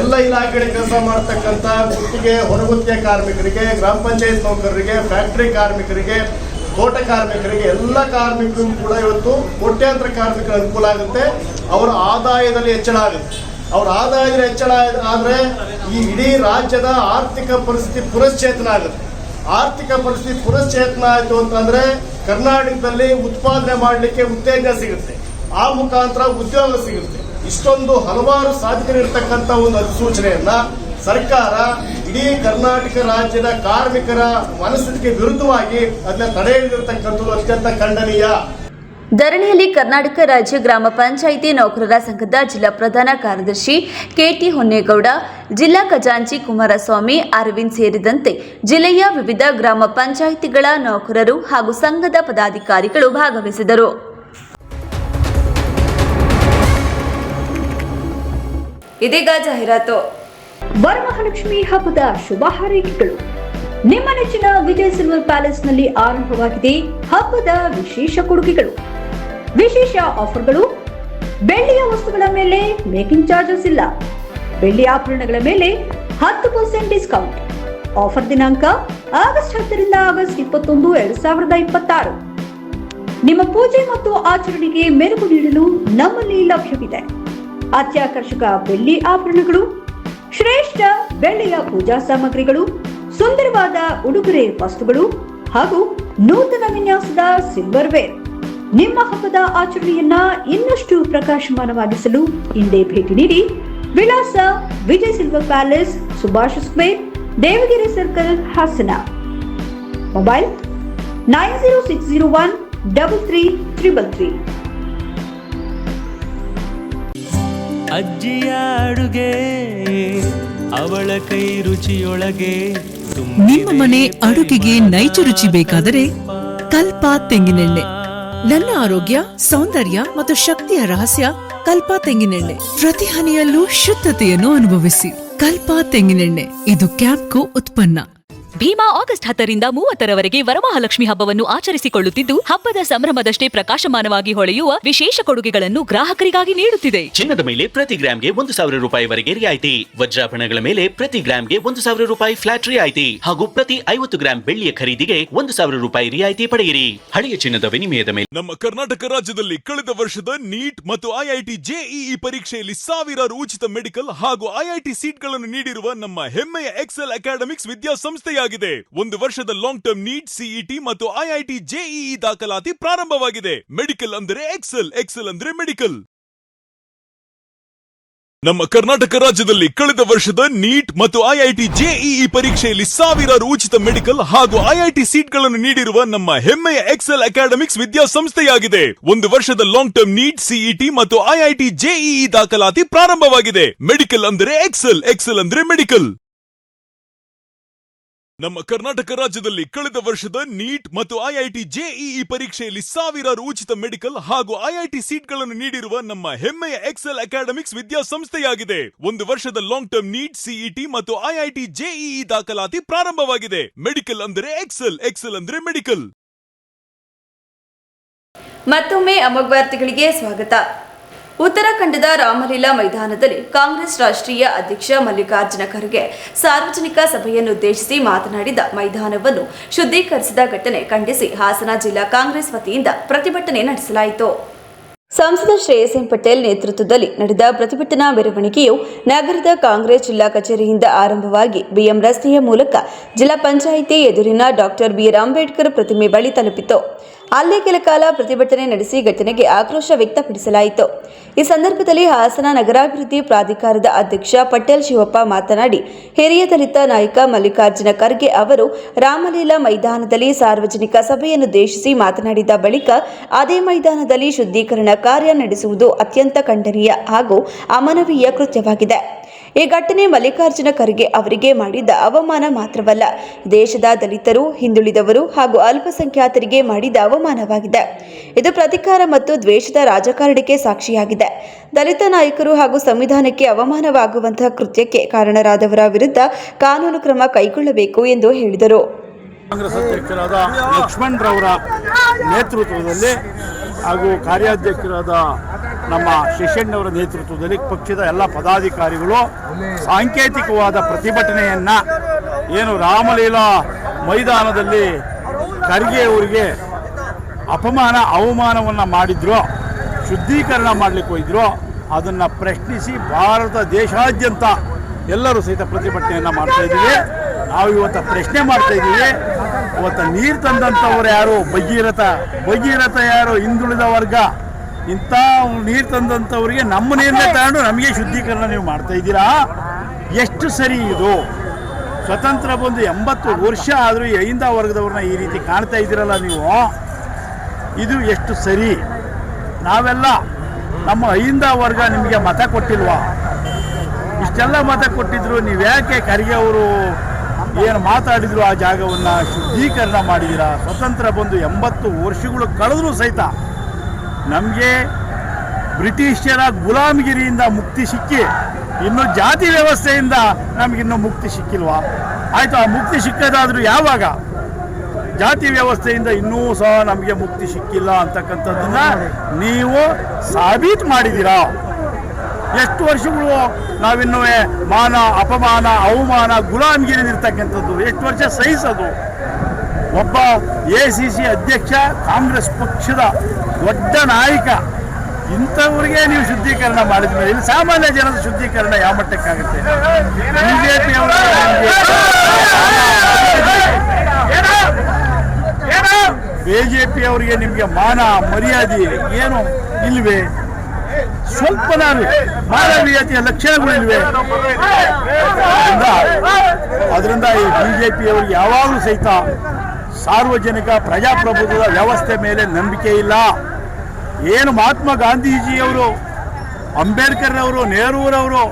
ಎಲ್ಲ ಇಲಾಖೆಗಳಿಗೆ ಕೆಲಸ ಮಾಡ್ತಕ್ಕಂಥ ಗುತ್ತಿಗೆ ಹೊರಗುತ್ತಿಗೆ ಕಾರ್ಮಿಕರಿಗೆ, ಗ್ರಾಮ ಪಂಚಾಯತ್ ನೌಕರರಿಗೆ, ಫ್ಯಾಕ್ಟರಿ ಕಾರ್ಮಿಕರಿಗೆ, ತೋಟ ಕಾರ್ಮಿಕರಿಗೆ, ಎಲ್ಲ ಕಾರ್ಮಿಕರಿಗೂ ಕೂಡ ಇವತ್ತು ಕೋಟ್ಯಾಂತರ ಕಾರ್ಮಿಕರ ಅನುಕೂಲ ಆಗುತ್ತೆ. ಅವರ ಆದಾಯದಲ್ಲಿ ಹೆಚ್ಚಳ ಆಗುತ್ತೆ. ಅವರ ಆದಾಯದಲ್ಲಿ ಹೆಚ್ಚಳ ಆದರೆ ಈ ಇಡೀ ರಾಜ್ಯದ ಆರ್ಥಿಕ ಪರಿಸ್ಥಿತಿ ಪುನಶ್ಚೇತನ ಆಗುತ್ತೆ. ಆರ್ಥಿಕ ಪರಿಸ್ಥಿತಿ ಪುನಶ್ಚೇತನ ಆಯಿತು ಅಂತಂದ್ರೆ ಕರ್ನಾಟಕದಲ್ಲಿ ಉತ್ಪಾದನೆ ಮಾಡಲಿಕ್ಕೆ ಉತ್ತೇಜನ ಸಿಗುತ್ತೆ, ಆ ಮುಖಾಂತರ ಉದ್ಯೋಗ ಸಿಗುತ್ತೆ. ಇಷ್ಟೊಂದು ಹಲವಾರು ಸಾಧ್ಯತೆಗಳಿರ್ತಕ್ಕಂಥ ಒಂದು ಅಧಿಸೂಚನೆಯನ್ನ ಸರ್ಕಾರ ಇಡೀ ಕರ್ನಾಟಕ ರಾಜ್ಯದ ಕಾರ್ಮಿಕರ ಮನಸ್ಥಿತಿಗೆ ವಿರುದ್ಧವಾಗಿ ಅದನ್ನ ತಡೆ ಹಿಡಿದಿರ್ತಕ್ಕಂಥದ್ದು ಅತ್ಯಂತ ಖಂಡನೀಯ. ಧರಣಿಯಲ್ಲಿ ಕರ್ನಾಟಕ ರಾಜ್ಯ ಗ್ರಾಮ ಪಂಚಾಯಿತಿ ನೌಕರರ ಸಂಘದ ಜಿಲ್ಲಾ ಪ್ರಧಾನ ಕಾರ್ಯದರ್ಶಿ ಕೆಟಿ ಹೊನ್ನೇಗೌಡ, ಜಿಲ್ಲಾ ಖಜಾಂಚಿ ಕುಮಾರಸ್ವಾಮಿ, ಅರವಿಂದ್ ಸೇರಿದಂತೆ ಜಿಲ್ಲೆಯ ವಿವಿಧ ಗ್ರಾಮ ಪಂಚಾಯಿತಿಗಳ ನೌಕರರು ಹಾಗೂ ಸಂಘದ ಪದಾಧಿಕಾರಿಗಳು ಭಾಗವಹಿಸಿದರು. ಇದೀಗ ಜಾಹೀರಾತು. ವರಮಹಾಲಕ್ಷ್ಮಿ ಹಬ್ಬದ ಶುಭ ಹಾರೈಕೆಗಳು. ನಿಮ್ಮ ನೆಚ್ಚಿನ ವಿಜಯ್ ಸಿಲ್ವರ್ ಪ್ಯಾಲೇಸ್ನಲ್ಲಿ ಆರಂಭವಾಗಿದೆ ಹಬ್ಬದ ವಿಶೇಷ ಕೊಡುಗೆಗಳು, ವಿಶೇಷ ಆಫರ್ಗಳು. ಬೆಳ್ಳಿಯ ವಸ್ತುಗಳ ಮೇಲೆ ಮೇಕಿಂಗ್ ಚಾರ್ಜಸ್ ಇಲ್ಲ. ಬೆಳ್ಳಿ ಆಭರಣಗಳ ಮೇಲೆ 10% ಡಿಸ್ಕೌಂಟ್. ಆಫರ್ ದಿನಾಂಕ ಆಗಸ್ಟ್ 10 ರಿಂದ ಆಗಸ್ಟ್ 21, 2026. ನಿಮ್ಮ ಪೂಜೆ ಮತ್ತು ಆಚರಣೆಗೆ ಮೆರುಗು ನೀಡಲು ನಮ್ಮಲ್ಲಿ ಲಭ್ಯವಿದೆ ಅತ್ಯಾಕರ್ಷಕ ಬೆಳ್ಳಿ ಆಭರಣಗಳು, ಶ್ರೇಷ್ಠ ಬೆಳ್ಳಿಯ ಪೂಜಾ ಸಾಮಗ್ರಿಗಳು, ಸುಂದರವಾದ ಉಡುಗೊರೆ ವಸ್ತುಗಳು ಹಾಗೂ ನೂತನ ವಿನ್ಯಾಸದ ಸಿಲ್ವರ್ ವೇರ್. ನಿಮ್ಮ ಹಬ್ಬದ ಆಚರಣೆಯನ್ನ ಇನ್ನಷ್ಟು ಪ್ರಕಾಶಮಾನವಾಗಿಸಲು ಹಿಂದೆ ಭೇಟಿ ನೀಡಿ. ವಿಳಾಸ Vijay silver palace, Subhash square, Devagiri circle, Hassan. Mobile 9060133333. ಅಜ್ಜಿಯ ಅಡುಗೆ ಅವಳ ಕೈ ರುಚಿಯೊಳಗೆ. ನಿಮ್ಮ ಮನೆ ಅಡುಗೆಗೆ ನೈಜ ರುಚಿ ಬೇಕಾದರೆ ಕಲ್ಪ ತೆಂಗಿನೆಣ್ಣೆ. ನನ್ನ ಆರೋಗ್ಯ, ಸೌಂದರ್ಯ ಮತ್ತು ಶಕ್ತಿಯ ರಹಸ್ಯ ಕಲ್ಪ ತೆಂಗಿನೆಣ್ಣೆ. ಪ್ರತಿ ಹನಿಯಲ್ಲೂ ಶುದ್ಧತೆಯನ್ನು ಅನುಭವಿಸಿ. ಕಲ್ಪ ತೆಂಗಿನೆಣ್ಣೆ, ಇದು ಕ್ಯಾಂಪ್ಕೋ ಉತ್ಪನ್ನ. ಭೀಮಾ ಆಗಸ್ಟ್ 10 ರಿಂದ 30ರವರೆಗೆ ವರಮಹಾಲಕ್ಷ್ಮಿ ಹಬ್ಬವನ್ನು ಆಚರಿಸಿಕೊಳ್ಳುತ್ತಿದ್ದು, ಹಬ್ಬದ ಸಂಭ್ರಮದಷ್ಟೇ ಪ್ರಕಾಶಮಾನವಾಗಿ ಹೊಳೆಯುವ ವಿಶೇಷ ಕೊಡುಗೆಗಳನ್ನು ಗ್ರಾಹಕರಿಗಾಗಿ ನೀಡುತ್ತಿದೆ. ಚಿನ್ನದ ಮೇಲೆ ಪ್ರತಿ ಗ್ರಾಮ್ಗೆ 1,000 ರೂಪಾಯಿವರೆಗೆ ರಿಯಾಯಿತಿ, ವಜ್ರಾಭರಣಗಳ ಮೇಲೆ ಪ್ರತಿ ಗ್ರಾಮ್ಗೆ 1,000 ರೂಪಾಯಿ ಫ್ಲಾಟ್ ರಿಯಾಯಿತಿ ಹಾಗೂ ಪ್ರತಿ 50 ಗ್ರಾಂ ಬೆಳ್ಳಿಯ ಖರೀದಿಗೆ 1,000 ರೂಪಾಯಿ ರಿಯಾಯಿತಿ ಪಡೆಯಿರಿ. ಹಳೆಯ ಚಿನ್ನದ ವಿನಿಮಯದ ಮೇಲೆ. ನಮ್ಮ ಕರ್ನಾಟಕ ರಾಜ್ಯದಲ್ಲಿ ಕಳೆದ ವರ್ಷದ ನೀಟ್ ಮತ್ತು ಐಐಟಿ ಜೆಇಇ ಪರೀಕ್ಷೆಯಲ್ಲಿ ಸಾವಿರಾರು ಉಚಿತ ಮೆಡಿಕಲ್ ಹಾಗೂ ಐಐಟಿ ಸೀಟ್ಗಳನ್ನು ನೀಡಿರುವ ನಮ್ಮ ಹೆಮ್ಮೆಯ ಎಕ್ಸೆಲ್ ಅಕಾಡೆಮಿಕ್ಸ್ ವಿದ್ಯಾಸಂಸ್ಥೆಯಾಗಿದೆ. ಒಂದು ವರ್ಷದ ಲಾಂಗ್ ಟರ್ಮ್ ನೀಟ್, ಸಿಇಟಿ ಮತ್ತು ಐಐಟಿ ಜೆಇಇ ದಾಖಲಾತಿ ಪ್ರಾರಂಭವಾಗಿದೆ. ಮೆಡಿಕಲ್ ಅಂದರೆ ಎಕ್ಸೆಲ್, ಎಕ್ಸೆಲ್ ಅಂದ್ರೆ ಮೆಡಿಕಲ್. ನಮ್ಮ ಕರ್ನಾಟಕ ರಾಜ್ಯದಲ್ಲಿ ಕಳೆದ ವರ್ಷದ ನೀಟ್ ಮತ್ತು ಐಐಟಿ ಜೆಇಇ ಪರೀಕ್ಷೆಯಲ್ಲಿ ಸಾವಿರಾರು ಉಚಿತ ಮೆಡಿಕಲ್ ಹಾಗೂ ಐಐಟಿ ಸೀಟ್ಗಳನ್ನು ನೀಡಿರುವ ನಮ್ಮ ಹೆಮ್ಮೆಯ ಎಕ್ಸೆಲ್ ಅಕಾಡೆಮಿಕ್ಸ್ ವಿದ್ಯಾಸಂಸ್ಥೆಯಾಗಿದೆ. ಒಂದು ವರ್ಷದ ಲಾಂಗ್ ಟರ್ಮ್ ನೀಟ್, ಸಿಇಟಿ ಮತ್ತು ಐಐಟಿ ಜೆಇಇ ದಾಖಲಾತಿ ಪ್ರಾರಂಭವಾಗಿದೆ. ಮೆಡಿಕಲ್ ಅಂದರೆ ಎಕ್ಸೆಲ್, ಎಕ್ಸೆಲ್ ಅಂದ್ರೆ ಮೆಡಿಕಲ್. ನಮ್ಮ ಕರ್ನಾಟಕ ರಾಜ್ಯದಲ್ಲಿ ಕಳೆದ ವರ್ಷದ ನೀಟ್ ಮತ್ತು ಐಐಟಿ ಜೆಇಇ ಪರೀಕ್ಷೆಯಲ್ಲಿ ಸಾವಿರಾರು ಉಚಿತ ಮೆಡಿಕಲ್ ಹಾಗೂ ಐಐಟಿ ಸೀಟ್ಗಳನ್ನು ನೀಡಿರುವ ನಮ್ಮ ಹೆಮ್ಮೆಯ ಎಕ್ಸೆಲ್ ಅಕಾಡೆಮಿಕ್ಸ್ ವಿದ್ಯಾಸಂಸ್ಥೆಯಾಗಿದೆ. ಒಂದು ವರ್ಷದ ಲಾಂಗ್ ಟರ್ಮ್ ನೀಟ್, ಸಿಇಟಿ ಮತ್ತು ಐಐಟಿ ಜೆಇಇ ದಾಖಲಾತಿ ಪ್ರಾರಂಭವಾಗಿದೆ. ಮೆಡಿಕಲ್ ಅಂದರೆ ಎಕ್ಸೆಲ್, ಎಕ್ಸೆಲ್ ಅಂದ್ರೆ ಮೆಡಿಕಲ್. ಮತ್ತೊಮ್ಮೆ ಅಮೋಘ ವಾರ್ತೆಗಳಿಗೆ ಸ್ವಾಗತ. ಉತ್ತರಾಖಂಡದ ರಾಮಲೀಲಾ ಮೈದಾನದಲ್ಲಿ ಕಾಂಗ್ರೆಸ್ ರಾಷ್ಟ್ರೀಯ ಅಧ್ಯಕ್ಷ ಮಲ್ಲಿಕಾರ್ಜುನ ಖರ್ಗೆ ಸಾರ್ವಜನಿಕ ಸಭೆಯನ್ನುದ್ದೇಶಿಸಿ ಮಾತನಾಡಿದ ಮೈದಾನವನ್ನು ಶುದ್ಧೀಕರಿಸಿದ ಘಟನೆ ಖಂಡಿಸಿ ಹಾಸನ ಜಿಲ್ಲಾ ಕಾಂಗ್ರೆಸ್ ವತಿಯಿಂದ ಪ್ರತಿಭಟನೆ ನಡೆಸಲಾಯಿತು. ಸಂಸದ ಶ್ರೇಯಸ್ ಎಂ ಪಟೇಲ್ ನೇತೃತ್ವದಲ್ಲಿ ನಡೆದ ಪ್ರತಿಭಟನಾ ಮೆರವಣಿಗೆಯು ನಗರದ ಕಾಂಗ್ರೆಸ್ ಜಿಲ್ಲಾ ಕಚೇರಿಯಿಂದ ಆರಂಭವಾಗಿ ಬಿಎಂ ರಸ್ತೆಯ ಮೂಲಕ ಜಿಲ್ಲಾ ಪಂಚಾಯಿತಿ ಎದುರಿನ ಡಾಕ್ಟರ್ ಬಿಆರ್ ಅಂಬೇಡ್ಕರ್ ಪ್ರತಿಮೆ ಬಳಿ ತಲುಪಿತು. ಅಲ್ಲೇ ಕೆಲ ಕಾಲ ಪ್ರತಿಭಟನೆ ನಡೆಸಿ ಘಟನೆಗೆ ಆಕ್ರೋಶ ವ್ಯಕ್ತಪಡಿಸಲಾಯಿತು. ಈ ಸಂದರ್ಭದಲ್ಲಿ ಹಾಸನ ನಗರಾಭಿವೃದ್ಧಿ ಪ್ರಾಧಿಕಾರದ ಅಧ್ಯಕ್ಷ ಪಟೇಲ್ ಶಿವಪ್ಪ ಮಾತನಾಡಿ, ಹಿರಿಯ ದಲಿತ ನಾಯಕ ಮಲ್ಲಿಕಾರ್ಜುನ ಖರ್ಗೆ ಅವರು ರಾಮಲೀಲಾ ಮೈದಾನದಲ್ಲಿ ಸಾರ್ವಜನಿಕ ಸಭೆಯನ್ನುದ್ದೇಶಿಸಿ ಮಾತನಾಡಿದ ಬಳಿಕ ಅದೇ ಮೈದಾನದಲ್ಲಿ ಶುದ್ಧೀಕರಣ ಕಾರ್ಯ ನಡೆಸುವುದು ಅತ್ಯಂತ ಖಂಡನೀಯ ಹಾಗೂ ಅಮಾನವೀಯ ಕೃತ್ಯವಾಗಿದೆ. ಈ ಘಟನೆ ಮಲ್ಲಿಕಾರ್ಜುನ ಖರ್ಗೆ ಅವರಿಗೆ ಮಾಡಿದ ಅವಮಾನ ಮಾತ್ರವಲ್ಲ, ದೇಶದ ದಲಿತರು, ಹಿಂದುಳಿದವರು ಹಾಗೂ ಅಲ್ಪಸಂಖ್ಯಾತರಿಗೆ ಮಾಡಿದ ಅವಮಾನವಾಗಿದೆ. ಇದು ಪ್ರತಿಕಾರ ಮತ್ತು ದ್ವೇಷದ ರಾಜಕಾರಣಕ್ಕೆ ಸಾಕ್ಷಿಯಾಗಿದೆ. ದಲಿತ ನಾಯಕರು ಹಾಗೂ ಸಂವಿಧಾನಕ್ಕೆ ಅವಮಾನವಾಗುವಂತಹ ಕೃತ್ಯಕ್ಕೆ ಕಾರಣರಾದವರ ವಿರುದ್ಧ ಕಾನೂನು ಕ್ರಮ ಕೈಗೊಳ್ಳಬೇಕು ಎಂದು ಹೇಳಿದರು. ಕಾಂಗ್ರೆಸ್ ಅಧ್ಯಕ್ಷರಾದ ಲಕ್ಷ್ಮಣ್ ರವರ ನೇತೃತ್ವದಲ್ಲಿ ಹಾಗೂ ಕಾರ್ಯಾಧ್ಯಕ್ಷರಾದ ನಮ್ಮ ಶಶಣ್ಣವರ ನೇತೃತ್ವದಲ್ಲಿ ಪಕ್ಷದ ಎಲ್ಲ ಪದಾಧಿಕಾರಿಗಳು ಸಾಂಕೇತಿಕವಾದ ಪ್ರತಿಭಟನೆಯನ್ನು ಏನು ರಾಮಲೀಲಾ ಮೈದಾನದಲ್ಲಿ ಖರ್ಗೆ ಅವರಿಗೆ ಅವಮಾನವನ್ನು ಮಾಡಿದ್ರು, ಶುದ್ಧೀಕರಣ ಮಾಡಲಿಕ್ಕೆ ಹೋಯಿದ್ರು. ಅದನ್ನು ಪ್ರಶ್ನಿಸಿ ಭಾರತ ದೇಶಾದ್ಯಂತ ಎಲ್ಲರೂ ಸಹಿತ ಪ್ರತಿಭಟನೆಯನ್ನು ಮಾಡ್ತಾಯಿದ್ದೀವಿ. ನಾವು ಇವತ್ತು ಪ್ರಶ್ನೆ ಮಾಡ್ತಾಯಿದ್ದೀವಿ, ಇವತ್ತು ನೀರು ತಂದಂಥವ್ರು ಯಾರು? ಭಗೀರಥ ಯಾರು? ಹಿಂದುಳಿದ ವರ್ಗ. ಇಂಥ ನೀರು ತಂದಂಥವ್ರಿಗೆ ನಮ್ಮ ನೀರನ್ನೇ ತಗೊಂಡು ನಮಗೆ ಶುದ್ಧೀಕರಣ ನೀವು ಮಾಡ್ತಾಯಿದ್ದೀರಾ? ಎಷ್ಟು ಸರಿ ಇದು? ಸ್ವತಂತ್ರ ಬಂದು 80 ವರ್ಷ ಆದರೂ ಈ ಅಹಿಂದ ವರ್ಗದವ್ರನ್ನ ಈ ರೀತಿ ಕಾಣ್ತಾ ಇದ್ದೀರಲ್ಲ ನೀವು, ಇದು ಎಷ್ಟು ಸರಿ? ನಾವೆಲ್ಲ ನಮ್ಮ ಅಹಿಂದ ವರ್ಗ ನಿಮಗೆ ಮತ ಕೊಟ್ಟಿಲ್ವಾ? ಇಷ್ಟೆಲ್ಲ ಮತ ಕೊಟ್ಟಿದ್ರು, ನೀವು ಯಾಕೆ ಖರ್ಗೆ ಅವರು ಏನು ಮಾತಾಡಿದ್ರು ಆ ಜಾಗವನ್ನು ಶುದ್ಧೀಕರಣ ಮಾಡಿದ್ದೀರಾ? ಸ್ವತಂತ್ರ ಬಂದು 80 ವರ್ಷಗಳು ಕಳೆದರೂ ಸಹಿತ ನಮಗೆ ಬ್ರಿಟಿಷರ ಗುಲಾಮಗಿರಿಯಿಂದ ಮುಕ್ತಿ ಸಿಕ್ಕಿ ಇನ್ನು ಜಾತಿ ವ್ಯವಸ್ಥೆಯಿಂದ ನಮಗಿನ್ನೂ ಮುಕ್ತಿ ಸಿಕ್ಕಿಲ್ವಾ? ಆಯಿತು, ಆ ಮುಕ್ತಿ ಸಿಕ್ಕದಾದರೂ ಯಾವಾಗ? ಜಾತಿ ವ್ಯವಸ್ಥೆಯಿಂದ ಇನ್ನೂ ಸಹ ನಮಗೆ ಮುಕ್ತಿ ಸಿಕ್ಕಿಲ್ಲ ಅಂತಕ್ಕಂಥದ್ದನ್ನು ನೀವು ಸಾಬೀತು ಮಾಡಿದ್ದೀರಾ. ಎಷ್ಟು ವರ್ಷಗಳು ನಾವಿನ್ನೂ ಮಾನ, ಅಪಮಾನ, ಅವಮಾನ, ಗುಲಾಮಗಿರಿದಿರ್ತಕ್ಕಂಥದ್ದು ಎಷ್ಟು ವರ್ಷ ಸಹಿಸೋದು? ಒಬ್ಬ ACC ಅಧ್ಯಕ್ಷ, ಕಾಂಗ್ರೆಸ್ ಪಕ್ಷದ ದೊಡ್ಡ ನಾಯಕ, ಇಂಥವ್ರಿಗೆ ನೀವು ಶುದ್ಧೀಕರಣ ಮಾಡಿದ ಮೇಲೆ ಇಲ್ಲಿ ಸಾಮಾನ್ಯ ಜನದ ಶುದ್ಧೀಕರಣ ಯಾವ ಮಟ್ಟಕ್ಕಾಗುತ್ತೆ? BJP ಅವರಿಗೆ ನಿಮಗೆ ಮಾನ ಮರ್ಯಾದೆ ಏನು ಇಲ್ವೇ? ಸ್ವಲ್ಪ ಮಾನವೀಯತೆಯ ಲಕ್ಷಣಗಳಿಲ್ವೇ? ಅದರಿಂದ ಈ BJP ಅವರಿಗೆ ಯಾವಾಗಲೂ ಸಹಿತ ಸಾರ್ವಜನಿಕ ಪ್ರಜಾಪ್ರಭುತ್ವದ ವ್ಯವಸ್ಥೆ ಮೇಲೆ ನಂಬಿಕೆ ಇಲ್ಲ. ಏನು ಮಹಾತ್ಮ ಗಾಂಧೀಜಿಯವರು, ಅಂಬೇಡ್ಕರ್ ಅವರು, ನೆಹರೂರವರು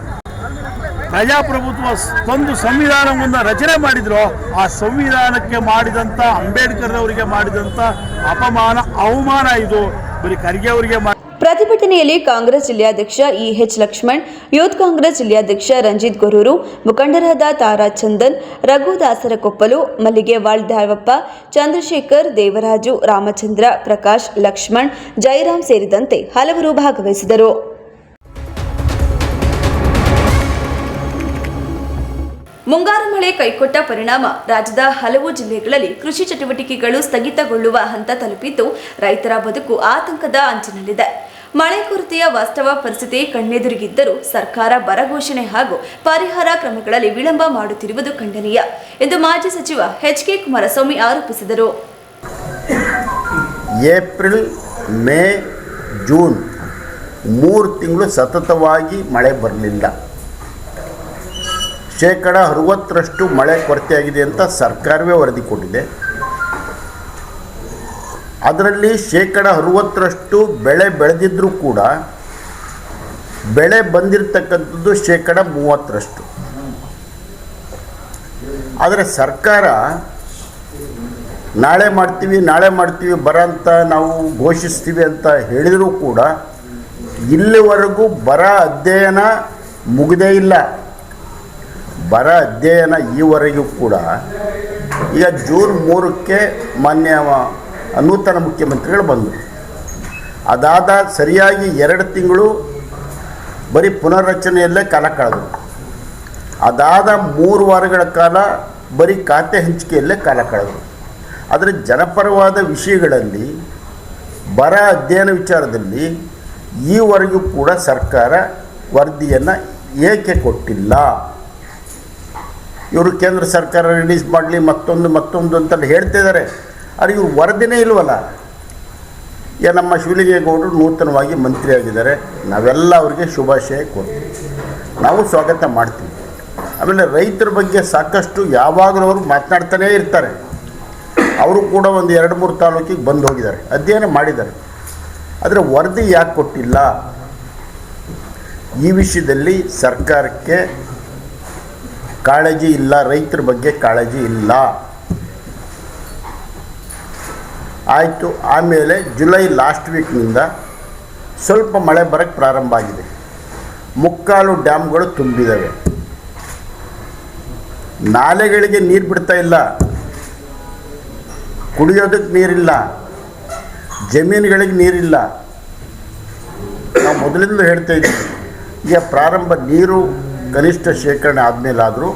ಪ್ರಜಾಪ್ರಭುತ್ವ ಒಂದು ಸಂವಿಧಾನವನ್ನು ರಚನೆ ಮಾಡಿದ್ರು, ಆ ಸಂವಿಧಾನಕ್ಕೆ ಮಾಡಿದಂಥ, ಅಂಬೇಡ್ಕರ್ ಅವರಿಗೆ ಮಾಡಿದಂಥ ಅಪಮಾನ, ಅವಮಾನ ಇದು ಬರೀ ಖರ್ಗೆ ಅವರಿಗೆ. ಪ್ರತಿಭಟನೆಯಲ್ಲಿ ಕಾಂಗ್ರೆಸ್ ಜಿಲ್ಲಾಧ್ಯಕ್ಷ EH ಲಕ್ಷ್ಮಣ್, ಯೂತ್ ಕಾಂಗ್ರೆಸ್ ಜಿಲ್ಲಾಧ್ಯಕ್ಷ ರಂಜಿತ್ ಗೊರೂರು, ಮುಖಂಡರಾದ ತಾರಾ ಚಂದನ್, ರಘು ದಾಸರಕೊಪ್ಪಲು, ಮಲ್ಲಿಗೆವಾಳ್ ದ್ಯಾವಪ್ಪ, ಚಂದ್ರಶೇಖರ್, ದೇವರಾಜು, ರಾಮಚಂದ್ರ, ಪ್ರಕಾಶ್, ಲಕ್ಷ್ಮಣ್, ಜಯರಾಮ್ ಸೇರಿದಂತೆ ಹಲವರು ಭಾಗವಹಿಸಿದರು. ಮುಂಗಾರು ಮಳೆ ಕೈಕೊಟ್ಟ ಪರಿಣಾಮ ರಾಜ್ಯದ ಹಲವು ಜಿಲ್ಲೆಗಳಲ್ಲಿ ಕೃಷಿ ಚಟುವಟಿಕೆಗಳು ಸ್ಥಗಿತಗೊಳ್ಳುವ ಹಂತ ತಲುಪಿದ್ದು, ರೈತರ ಬದುಕು ಆತಂಕದ ಅಂಚಿನಲ್ಲಿದೆ. ಮಳೆ ಕೊರತೆಯ ವಾಸ್ತವ ಪರಿಸ್ಥಿತಿ ಕಣ್ಣೆದುರಿಗಿದ್ದರೂ ಸರ್ಕಾರ ಬರ ಘೋಷಣೆ ಹಾಗೂ ಪರಿಹಾರ ಕ್ರಮಗಳಲ್ಲಿ ವಿಳಂಬ ಮಾಡುತ್ತಿರುವುದು ಖಂಡನೀಯ ಎಂದು ಮಾಜಿ ಸಚಿವ HK ಕುಮಾರಸ್ವಾಮಿ ಆರೋಪಿಸಿದರು. ಏಪ್ರಿಲ್, ಮೇ, ಜೂನ್ 3 ತಿಂಗಳು ಸತತವಾಗಿ ಮಳೆ ಬರಲಿಲ್ಲ. 60% ಮಳೆ ಕೊರತೆಯಾಗಿದೆ ಅಂತ ಸರ್ಕಾರವೇ ವರದಿ ಕೊಟ್ಟಿದೆ. ಅದರಲ್ಲಿ 60% ಬೆಳೆ ಬೆಳೆದಿದ್ದರೂ ಕೂಡ ಬೆಳೆ ಬಂದಿರತಕ್ಕಂಥದ್ದು 30%. ಆದರೆ ಸರ್ಕಾರ ನಾಳೆ ಮಾಡ್ತೀವಿ ಬರ ಅಂತ ನಾವು ಘೋಷಿಸ್ತೀವಿ ಅಂತ ಹೇಳಿದರೂ ಕೂಡ ಇಲ್ಲಿವರೆಗೂ ಬರ ಅಧ್ಯಯನ ಮುಗಿದೇ ಇಲ್ಲ. ಬರ ಅಧ್ಯಯನ ಈವರೆಗೂ ಕೂಡ ಈಗ ಜೂನ್ 3ಕ್ಕೆ ಮಾನ್ಯ ನೂತನ ಮುಖ್ಯಮಂತ್ರಿಗಳು ಬಂದರು. ಅದಾದ ಸರಿಯಾಗಿ 2 ತಿಂಗಳು ಬರೀ ಪುನರ್ರಚನೆಯಲ್ಲೇ ಕಾಲ ಕಳೆದರು. ಅದಾದ 3 ವಾರಗಳ ಕಾಲ ಬರೀ ಖಾತೆ ಹಂಚಿಕೆಯಲ್ಲೇ ಕಾಲ ಕಳೆದರು. ಆದರೆ ಜನಪರವಾದ ವಿಷಯಗಳಲ್ಲಿ ಬರ ಅಧ್ಯಯನ ವಿಚಾರದಲ್ಲಿ ಈವರೆಗೂ ಕೂಡ ಸರ್ಕಾರ ವರದಿಯನ್ನು ಏಕೆ ಕೊಟ್ಟಿಲ್ಲ? ಇವರು ಕೇಂದ್ರ ಸರ್ಕಾರ ರಿಲೀಸ್ ಮಾಡಲಿ ಮತ್ತೊಂದು ಅಂತಲ್ಲಿ ಹೇಳ್ತಿದ್ದಾರೆ. ಆದರೆ ಇವರು ವರದಿನೇ ಇಲ್ವಲ್ಲ. ಈಗ ನಮ್ಮ ಶಿವಲಿಂಗೇಗೌಡರು ನೂತನವಾಗಿ ಮಂತ್ರಿಯಾಗಿದ್ದಾರೆ. ನಾವೆಲ್ಲ ಅವರಿಗೆ ಶುಭಾಶಯ ಕೊಡ್ತೀವಿ, ನಾವು ಸ್ವಾಗತ ಮಾಡ್ತೀವಿ. ಆಮೇಲೆ ರೈತರ ಬಗ್ಗೆ ಸಾಕಷ್ಟು ಯಾವಾಗಲೂ ಅವರು ಮಾತನಾಡ್ತಾನೇ ಇರ್ತಾರೆ. ಅವರು ಕೂಡ ಒಂದು 2-3 ತಾಲೂಕಿಗೆ ಬಂದು ಹೋಗಿದ್ದಾರೆ, ಅಧ್ಯಯನ ಮಾಡಿದ್ದಾರೆ. ಆದರೆ ವರದಿ ಯಾಕೆ ಕೊಟ್ಟಿಲ್ಲ? ಈ ವಿಷಯದಲ್ಲಿ ಸರ್ಕಾರಕ್ಕೆ ಕಾಳಜಿ ಇಲ್ಲ, ರೈತರ ಬಗ್ಗೆ ಕಾಳಜಿ ಇಲ್ಲ. ಆಯಿತು, ಆಮೇಲೆ ಜುಲೈ ಲಾಸ್ಟ್ ವೀಕ್ನಿಂದ ಸ್ವಲ್ಪ ಮಳೆ ಬರೋಕ್ಕೆ ಪ್ರಾರಂಭ ಆಗಿದೆ. 3/4 ಡ್ಯಾಮ್ಗಳು ತುಂಬಿದ್ದಾವೆ. ನಾಲೆಗಳಿಗೆ ನೀರು ಬಿಡ್ತಾ ಇಲ್ಲ, ಕುಡಿಯೋದಕ್ಕೆ ನೀರಿಲ್ಲ, ಜಮೀನುಗಳಿಗೆ ನೀರಿಲ್ಲ. ನಾವು ಮೊದಲಿಂದಲೂ ಹೇಳ್ತಾ ಇದ್ದೀವಿ, ಈಗ ಪ್ರಾರಂಭ ನೀರು ಕನಿಷ್ಠ ಶೇಖರಣೆ ಆದಮೇಲಾದರೂ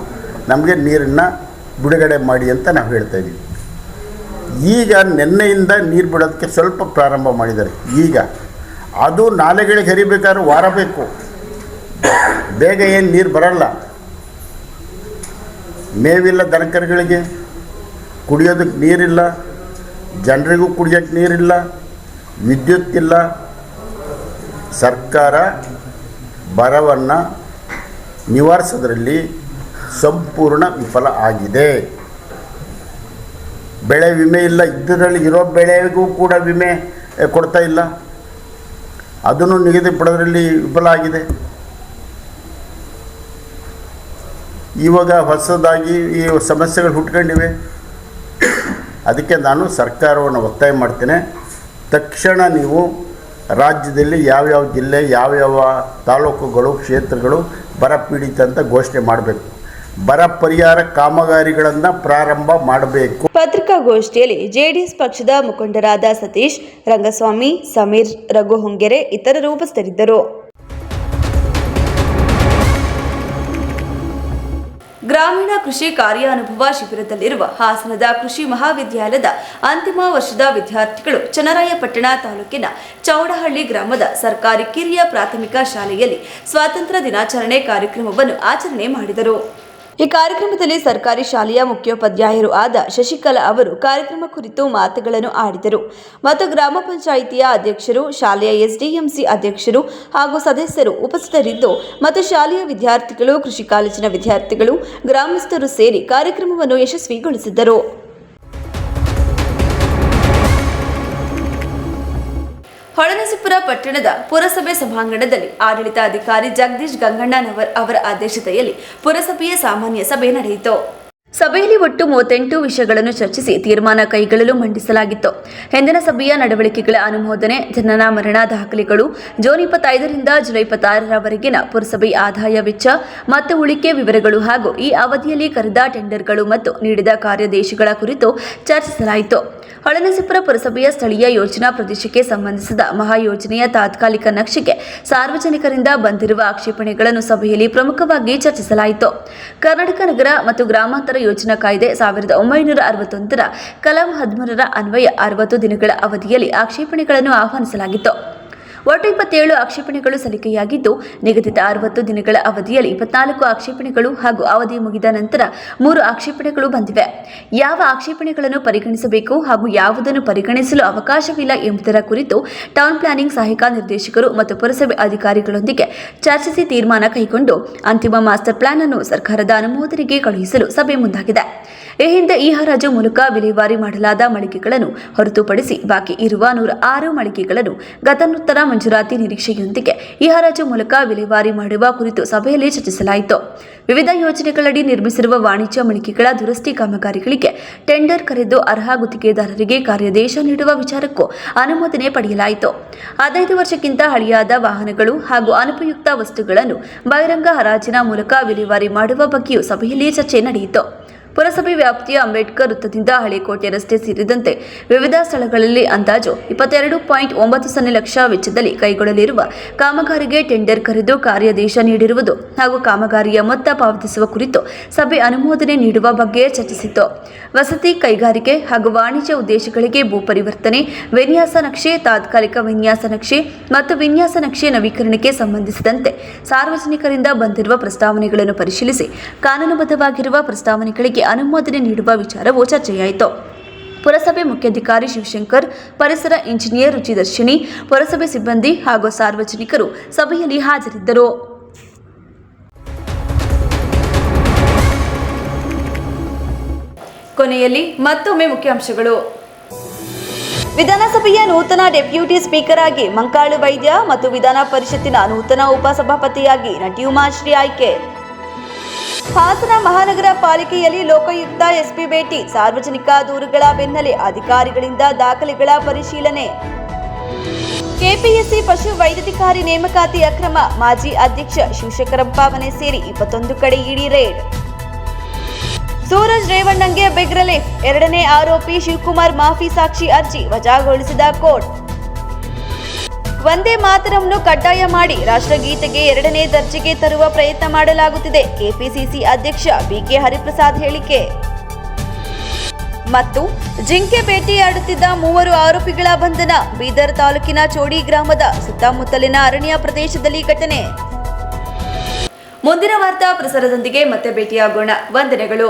ನಮಗೆ ನೀರನ್ನು ಬಿಡುಗಡೆ ಮಾಡಿ ಅಂತ ನಾವು ಹೇಳ್ತಾ ಇದ್ದೀವಿ. ಈಗ ನಿನ್ನೆಯಿಂದ ನೀರು ಬಿಡೋದಕ್ಕೆ ಸ್ವಲ್ಪ ಪ್ರಾರಂಭ ಮಾಡಿದ್ದಾರೆ. ಈಗ ಅದು ನಾಲೆಗಳಿಗೆ ಹರಿಬೇಕಾದ್ರೆ ವಾರ ಬೇಕು, ಬೇಗ ಏನು ನೀರು ಬರಲ್ಲ. ಮೇವಿಲ್ಲ ದನಕರುಗಳಿಗೆ, ಕುಡಿಯೋದಕ್ಕೆ ನೀರಿಲ್ಲ, ಜನರಿಗೂ ಕುಡಿಯೋಕ್ಕೆ ನೀರಿಲ್ಲ, ವಿದ್ಯುತ್ ಇಲ್ಲ. ಸರ್ಕಾರ ಬರವನ್ನು ನಿವಾರಿಸೋದ್ರಲ್ಲಿ ಸಂಪೂರ್ಣ ವಿಫಲ ಆಗಿದೆ. ಬೆಳೆ ವಿಮೆ ಇಲ್ಲ, ಇದರಲ್ಲಿ ಇರೋ ಬೆಳೆಗೂ ಕೂಡ ವಿಮೆ ಕೊಡ್ತಾ ಇಲ್ಲ, ಅದನ್ನು ನಿಗದಿಪಡೋದ್ರಲ್ಲಿ ವಿಫಲ ಆಗಿದೆ. ಇವಾಗ ಹೊಸದಾಗಿ ಈ ಸಮಸ್ಯೆಗಳು ಹುಟ್ಕೊಂಡಿವೆ. ಅದಕ್ಕೆ ನಾನು ಸರ್ಕಾರವನ್ನು ಒತ್ತಾಯ ಮಾಡ್ತೇನೆ, ತಕ್ಷಣ ನೀವು ರಾಜ್ಯದಲ್ಲಿ ಯಾವ್ಯಾವ ಜಿಲ್ಲೆ, ಯಾವ್ಯಾವ ತಾಲೂಕುಗಳು, ಕ್ಷೇತ್ರಗಳು ಬರ ಪೀಡಿತ ಅಂತ ಘೋಷಣೆ ಮಾಡಬೇಕು. ಬರ ಪರಿಹಾರ ಕಾಮಗಾರಿಗಳನ್ನು ಪ್ರಾರಂಭ ಮಾಡಬೇಕು. ಪತ್ರಿಕಾಗೋಷ್ಠಿಯಲ್ಲಿ ಜೆಡಿಎಸ್ ಪಕ್ಷದ ಮುಖಂಡರಾದ ಸತೀಶ್, ರಂಗಸ್ವಾಮಿ, ಸಮೀರ್, ರಘು ಹೊಂಗೆರೆ ಇತರರು ಉಪಸ್ಥಿತರಿದ್ದರು. ಗ್ರಾಮೀಣ ಕೃಷಿ ಕಾರ್ಯಾನುಭವ ಶಿಬಿರದಲ್ಲಿರುವ ಹಾಸನದ ಕೃಷಿ ಮಹಾವಿದ್ಯಾಲಯದ ಅಂತಿಮ ವರ್ಷದ ವಿದ್ಯಾರ್ಥಿಗಳು ಚನ್ನರಾಯಪಟ್ಟಣ ತಾಲೂಕಿನ ಚೌಡಹಳ್ಳಿ ಗ್ರಾಮದ ಸರ್ಕಾರಿ ಕಿರಿಯ ಪ್ರಾಥಮಿಕ ಶಾಲೆಯಲ್ಲಿ ಸ್ವಾತಂತ್ರ್ಯ ದಿನಾಚರಣೆ ಕಾರ್ಯಕ್ರಮವನ್ನು ಆಚರಣೆ ಮಾಡಿದರು. ಈ ಕಾರ್ಯಕ್ರಮದಲ್ಲಿ ಸರ್ಕಾರಿ ಶಾಲೆಯ ಮುಖ್ಯೋಪಾಧ್ಯಾಯರು ಆದ ಶಶಿಕಲಾ ಅವರು ಕಾರ್ಯಕ್ರಮ ಕುರಿತು ಮಾತುಗಳನ್ನು ಆಡಿದರು ಮತ್ತು ಗ್ರಾಮ ಪಂಚಾಯಿತಿಯ ಅಧ್ಯಕ್ಷರು, ಶಾಲೆಯ ಎಸ್ಡಿಎಂಸಿ ಅಧ್ಯಕ್ಷರು ಹಾಗೂ ಸದಸ್ಯರು ಉಪಸ್ಥಿತರಿದ್ದು ಮತ್ತು ಶಾಲೆಯ ವಿದ್ಯಾರ್ಥಿಗಳು, ಕೃಷಿ ಕಾಲೇಜಿನ ವಿದ್ಯಾರ್ಥಿಗಳು, ಗ್ರಾಮಸ್ಥರು ಸೇರಿ ಕಾರ್ಯಕ್ರಮವನ್ನು ಯಶಸ್ವಿಗೊಳಿಸಿದರು. ಹೊಳೆನರಸೀಪುರ ಪಟ್ಟಣದ ಪುರಸಭೆ ಸಭಾಂಗಣದಲ್ಲಿ ಆಡಳಿತಾಧಿಕಾರಿ ಜಗದೀಶ್ ಗಂಗಣ್ಣನವರ್ ಅವರ ಅಧ್ಯಕ್ಷತೆಯಲ್ಲಿ ಪುರಸಭೆಯ ಸಾಮಾನ್ಯ ಸಭೆ ನಡೆಯಿತು. ಸಭೆಯಲ್ಲಿ ಒಟ್ಟು 38 ವಿಷಯಗಳನ್ನು ಚರ್ಚಿಸಿ ತೀರ್ಮಾನ ಕೈಗೊಳ್ಳಲು ಮಂಡಿಸಲಾಗಿತ್ತು. ಹಿಂದಿನ ಸಭೆಯ ನಡವಳಿಕೆಗಳ ಅನುಮೋದನೆ, ಜನನ ಮರಣ ದಾಖಲೆಗಳು, ಜೂನ್ 25ರಿಂದ ಜುಲೈ 26ರವರೆಗಿನ ಪುರಸಭೆ ಆದಾಯ ವೆಚ್ಚ ಮತ್ತು ಉಳಿಕೆ ವಿವರಗಳು ಹಾಗೂ ಈ ಅವಧಿಯಲ್ಲಿ ಕರೆದ ಟೆಂಡರ್ಗಳು ಮತ್ತು ನೀಡಿದ ಕಾರ್ಯಾದೇಶಗಳ ಕುರಿತು ಚರ್ಚಿಸಲಾಯಿತು. ಹೊಳೆನರಸೀಪುರ ಪುರಸಭೆಯ ಸ್ಥಳೀಯ ಯೋಜನಾ ಪ್ರದೇಶಕ್ಕೆ ಸಂಬಂಧಿಸಿದ ಮಹಾಯೋಜನೆಯ ತಾತ್ಕಾಲಿಕ ನಕ್ಷೆಗೆ ಸಾರ್ವಜನಿಕರಿಂದ ಬಂದಿರುವ ಆಕ್ಷೇಪಣೆಗಳನ್ನು ಸಭೆಯಲ್ಲಿ ಪ್ರಮುಖವಾಗಿ ಚರ್ಚಿಸಲಾಯಿತು. ಕರ್ನಾಟಕ ನಗರ ಮತ್ತು ಗ್ರಾಮಾಂತರ ಯೋಜನಾ ಕಾಯ್ದೆ 1961ರ ಕಲಂ 13ರ ಅನ್ವಯ 60 ದಿನಗಳ ಅವಧಿಯಲ್ಲಿ ಆಕ್ಷೇಪಣೆಗಳನ್ನು ಆಹ್ವಾನಿಸಲಾಗಿತ್ತು. ಒಟ್ಟು 27 ಆಕ್ಷೇಪಣೆಗಳು ಸಲ್ಲಿಕೆಯಾಗಿದ್ದು, ನಿಗದಿತ 60 ದಿನಗಳ ಅವಧಿಯಲ್ಲಿ 24 ಆಕ್ಷೇಪಣೆಗಳು ಹಾಗೂ ಅವಧಿ ಮುಗಿದ ನಂತರ 3 ಆಕ್ಷೇಪಣೆಗಳು ಬಂದಿವೆ. ಯಾವ ಆಕ್ಷೇಪಣೆಗಳನ್ನು ಪರಿಗಣಿಸಬೇಕು ಹಾಗೂ ಯಾವುದನ್ನು ಪರಿಗಣಿಸಲು ಅವಕಾಶವಿಲ್ಲ ಎಂಬುದರ ಕುರಿತು ಟೌನ್ ಪ್ಲಾನಿಂಗ್ ಸಹಾಯಕ ನಿರ್ದೇಶಕರು ಮತ್ತು ಪುರಸಭೆ ಅಧಿಕಾರಿಗಳೊಂದಿಗೆ ಚರ್ಚಿಸಿ ತೀರ್ಮಾನ ಕೈಗೊಂಡು ಅಂತಿಮ ಮಾಸ್ಟರ್ ಪ್ಲಾನ್ ಅನ್ನು ಸರ್ಕಾರದ ಅನುಮೋದನೆಗೆ ಕಳುಹಿಸಲು ಸಭೆ ಮುಂದಾಗಿದೆ. ಈ ಹಿಂದೆ ಈ ಹರಾಜು ಮೂಲಕ ವಿಲೇವಾರಿ ಮಾಡಲಾದ ಮಳಿಗೆಗಳನ್ನು ಹೊರತುಪಡಿಸಿ ಬಾಕಿ ಇರುವ 106 ಮಳಿಗೆಗಳನ್ನು ಗತನೂತನ ಮಂಜೂರಾತಿ ನಿರೀಕ್ಷೆಯೊಂದಿಗೆ ಈ ಹರಾಜು ಮೂಲಕ ವಿಲೇವಾರಿ ಮಾಡುವ ಕುರಿತು ಸಭೆಯಲ್ಲಿ ಚರ್ಚಿಸಲಾಯಿತು. ವಿವಿಧ ಯೋಜನೆಗಳಡಿ ನಿರ್ಮಿಸಿರುವ ವಾಣಿಜ್ಯ ಮಳಿಗೆಗಳ ದುರಸ್ತಿ ಕಾಮಗಾರಿಗಳಿಗೆ ಟೆಂಡರ್ ಕರೆದು ಅರ್ಹ ಗುತ್ತಿಗೆದಾರರಿಗೆ ಕಾರ್ಯಾದೇಶ ನೀಡುವ ವಿಚಾರಕ್ಕೂ ಅನುಮೋದನೆ ಪಡೆಯಲಾಯಿತು. 15 ವರ್ಷಕ್ಕಿಂತ ಹಳೆಯಾದ ವಾಹನಗಳು ಹಾಗೂ ಅನುಪಯುಕ್ತ ವಸ್ತುಗಳನ್ನು ಬಹಿರಂಗ ಹರಾಜಿನ ಮೂಲಕ ವಿಲೇವಾರಿ ಮಾಡುವ ಬಗ್ಗೆಯೂ ಸಭೆಯಲ್ಲಿ ಚರ್ಚೆ ನಡೆಯಿತು. ಪುರಸಭೆ ವ್ಯಾಪ್ತಿಯ ಅಂಬೇಡ್ಕರ್ ವೃತ್ತದಿಂದ ಹಳೆಕೋಟೆ ರಸ್ತೆ ಸೇರಿದಂತೆ ವಿವಿಧ ಸ್ಥಳಗಳಲ್ಲಿ ಅಂದಾಜು 22.90 ಲಕ್ಷ ವೆಚ್ಚದಲ್ಲಿ ಕೈಗೊಳ್ಳಲಿರುವ ಕಾಮಗಾರಿಗೆ ಟೆಂಡರ್ ಕರೆದು ಕಾರ್ಯಾದೇಶ ನೀಡಿರುವುದು ಹಾಗೂ ಕಾಮಗಾರಿಯ ಮೊತ್ತ ಪಾವತಿಸುವ ಕುರಿತು ಸಭೆ ಅನುಮೋದನೆ ನೀಡುವ ಬಗ್ಗೆ ಚರ್ಚಿಸಿತು. ವಸತಿ, ಕೈಗಾರಿಕೆ ಹಾಗೂ ವಾಣಿಜ್ಯ ಉದ್ದೇಶಗಳಿಗೆ ಭೂ ಪರಿವರ್ತನೆ, ವಿನ್ಯಾಸ ನಕ್ಷೆ, ತಾತ್ಕಾಲಿಕ ವಿನ್ಯಾಸ ನಕ್ಷೆ ಮತ್ತು ವಿನ್ಯಾಸ ನಕ್ಷೆ ನವೀಕರಣಕ್ಕೆ ಸಂಬಂಧಿಸಿದಂತೆ ಸಾರ್ವಜನಿಕರಿಂದ ಬಂದಿರುವ ಪ್ರಸ್ತಾವನೆಗಳನ್ನು ಪರಿಶೀಲಿಸಿ ಕಾನೂನುಬದ್ಧವಾಗಿರುವ ಪ್ರಸ್ತಾವನೆಗಳಿಗೆ ಅನುಮೋದನೆ ನೀಡುವ ವಿಚಾರವೂ ಚರ್ಚೆಯಾಯಿತು. ಪುರಸಭೆ ಮುಖ್ಯಾಧಿಕಾರಿ ಶಿವಶಂಕರ್, ಪರಿಸರ ಇಂಜಿನಿಯರ್ ರುಚಿದರ್ಶಿನಿ, ಪುರಸಭೆ ಸಿಬ್ಬಂದಿ ಹಾಗೂ ಸಾರ್ವಜನಿಕರು ಸಭೆಯಲ್ಲಿ ಹಾಜರಿದ್ದರು. ಕೊನೆಯಲ್ಲಿ ಮತ್ತೊಮ್ಮೆ ಮುಖ್ಯಾಂಶಗಳು. ವಿಧಾನಸಭೆಯ ನೂತನ ಡೆಪ್ಯೂಟಿ ಸ್ಪೀಕರ್ ಆಗಿ ಮಂಕಾಳು ವೈದ್ಯ ಮತ್ತು ವಿಧಾನ ಪರಿಷತ್ತಿನ ನೂತನ ಉಪಸಭಾಪತಿಯಾಗಿ ನಟಿ ಉಮಾಶ್ರೀ ಆಯ್ಕೆ. ಹಾಸನ ಮಹಾನಗರ ಪಾಲಿಕೆಯಲ್ಲಿ ಲೋಕಾಯುಕ್ತ ಎಸ್ಪಿ ಭೇಟಿ, ಸಾರ್ವಜನಿಕ ದೂರುಗಳ ಬೆನ್ನಲ್ಲೇ ಅಧಿಕಾರಿಗಳಿಂದ ದಾಖಲೆಗಳ ಪರಿಶೀಲನೆ. ಕೆಪಿಎಸ್ಸಿ ಪಶು ವೈದ್ಯಾಧಿಕಾರಿ ನೇಮಕಾತಿ ಅಕ್ರಮ, ಮಾಜಿ ಅಧ್ಯಕ್ಷ ಶಿವಶಂಕರಪ್ಪ ಮನೆ ಸೇರಿ 21 ಕಡೆ ಇಡಿ ರೇಡ್. ಸೂರಜ್ ರೇವಣ್ಣಂಗೆ ಬಿಗ್ ರಿಲೀಫ್, 2ನೇ ಆರೋಪಿ ಶಿವಕುಮಾರ್ ಮಾಫಿ ಸಾಕ್ಷಿ ಅರ್ಜಿ ವಜಾಗೊಳಿಸಿದ ಕೋರ್ಟ್. ವಂದೇ ಮಾತರಂನ್ನು ಕಡ್ಡಾಯ ಮಾಡಿ ರಾಷ್ಟ್ರಗೀತೆಗೆ 2ನೇ ದರ್ಜೆಗೆ ತರುವ ಪ್ರಯತ್ನ ಮಾಡಲಾಗುತ್ತಿದೆ, ಕೆಪಿಸಿಸಿ ಅಧ್ಯಕ್ಷ ಬಿಕೆ ಹರಿಪ್ರಸಾದ್ ಹೇಳಿಕೆ. ಮತ್ತು ಜಿಂಕೆ ಬೇಟೆಯಾಡುತ್ತಿದ್ದ 3 ಆರೋಪಿಗಳ ಬಂಧನ. ಬೀದರ್ ತಾಲೂಕಿನ ಚೋಡಿ ಗ್ರಾಮದ ಸುತ್ತಮುತ್ತಲಿನ ಅರಣ್ಯ ಪ್ರದೇಶದಲ್ಲಿ ಘಟನೆ. ಮುಂದಿನ ವಾರ್ತಾ ಪ್ರಸಾರದೊಂದಿಗೆ ಮತ್ತೆ ಭೇಟಿಯಾಗೋಣ. ವಂದನೆಗಳು.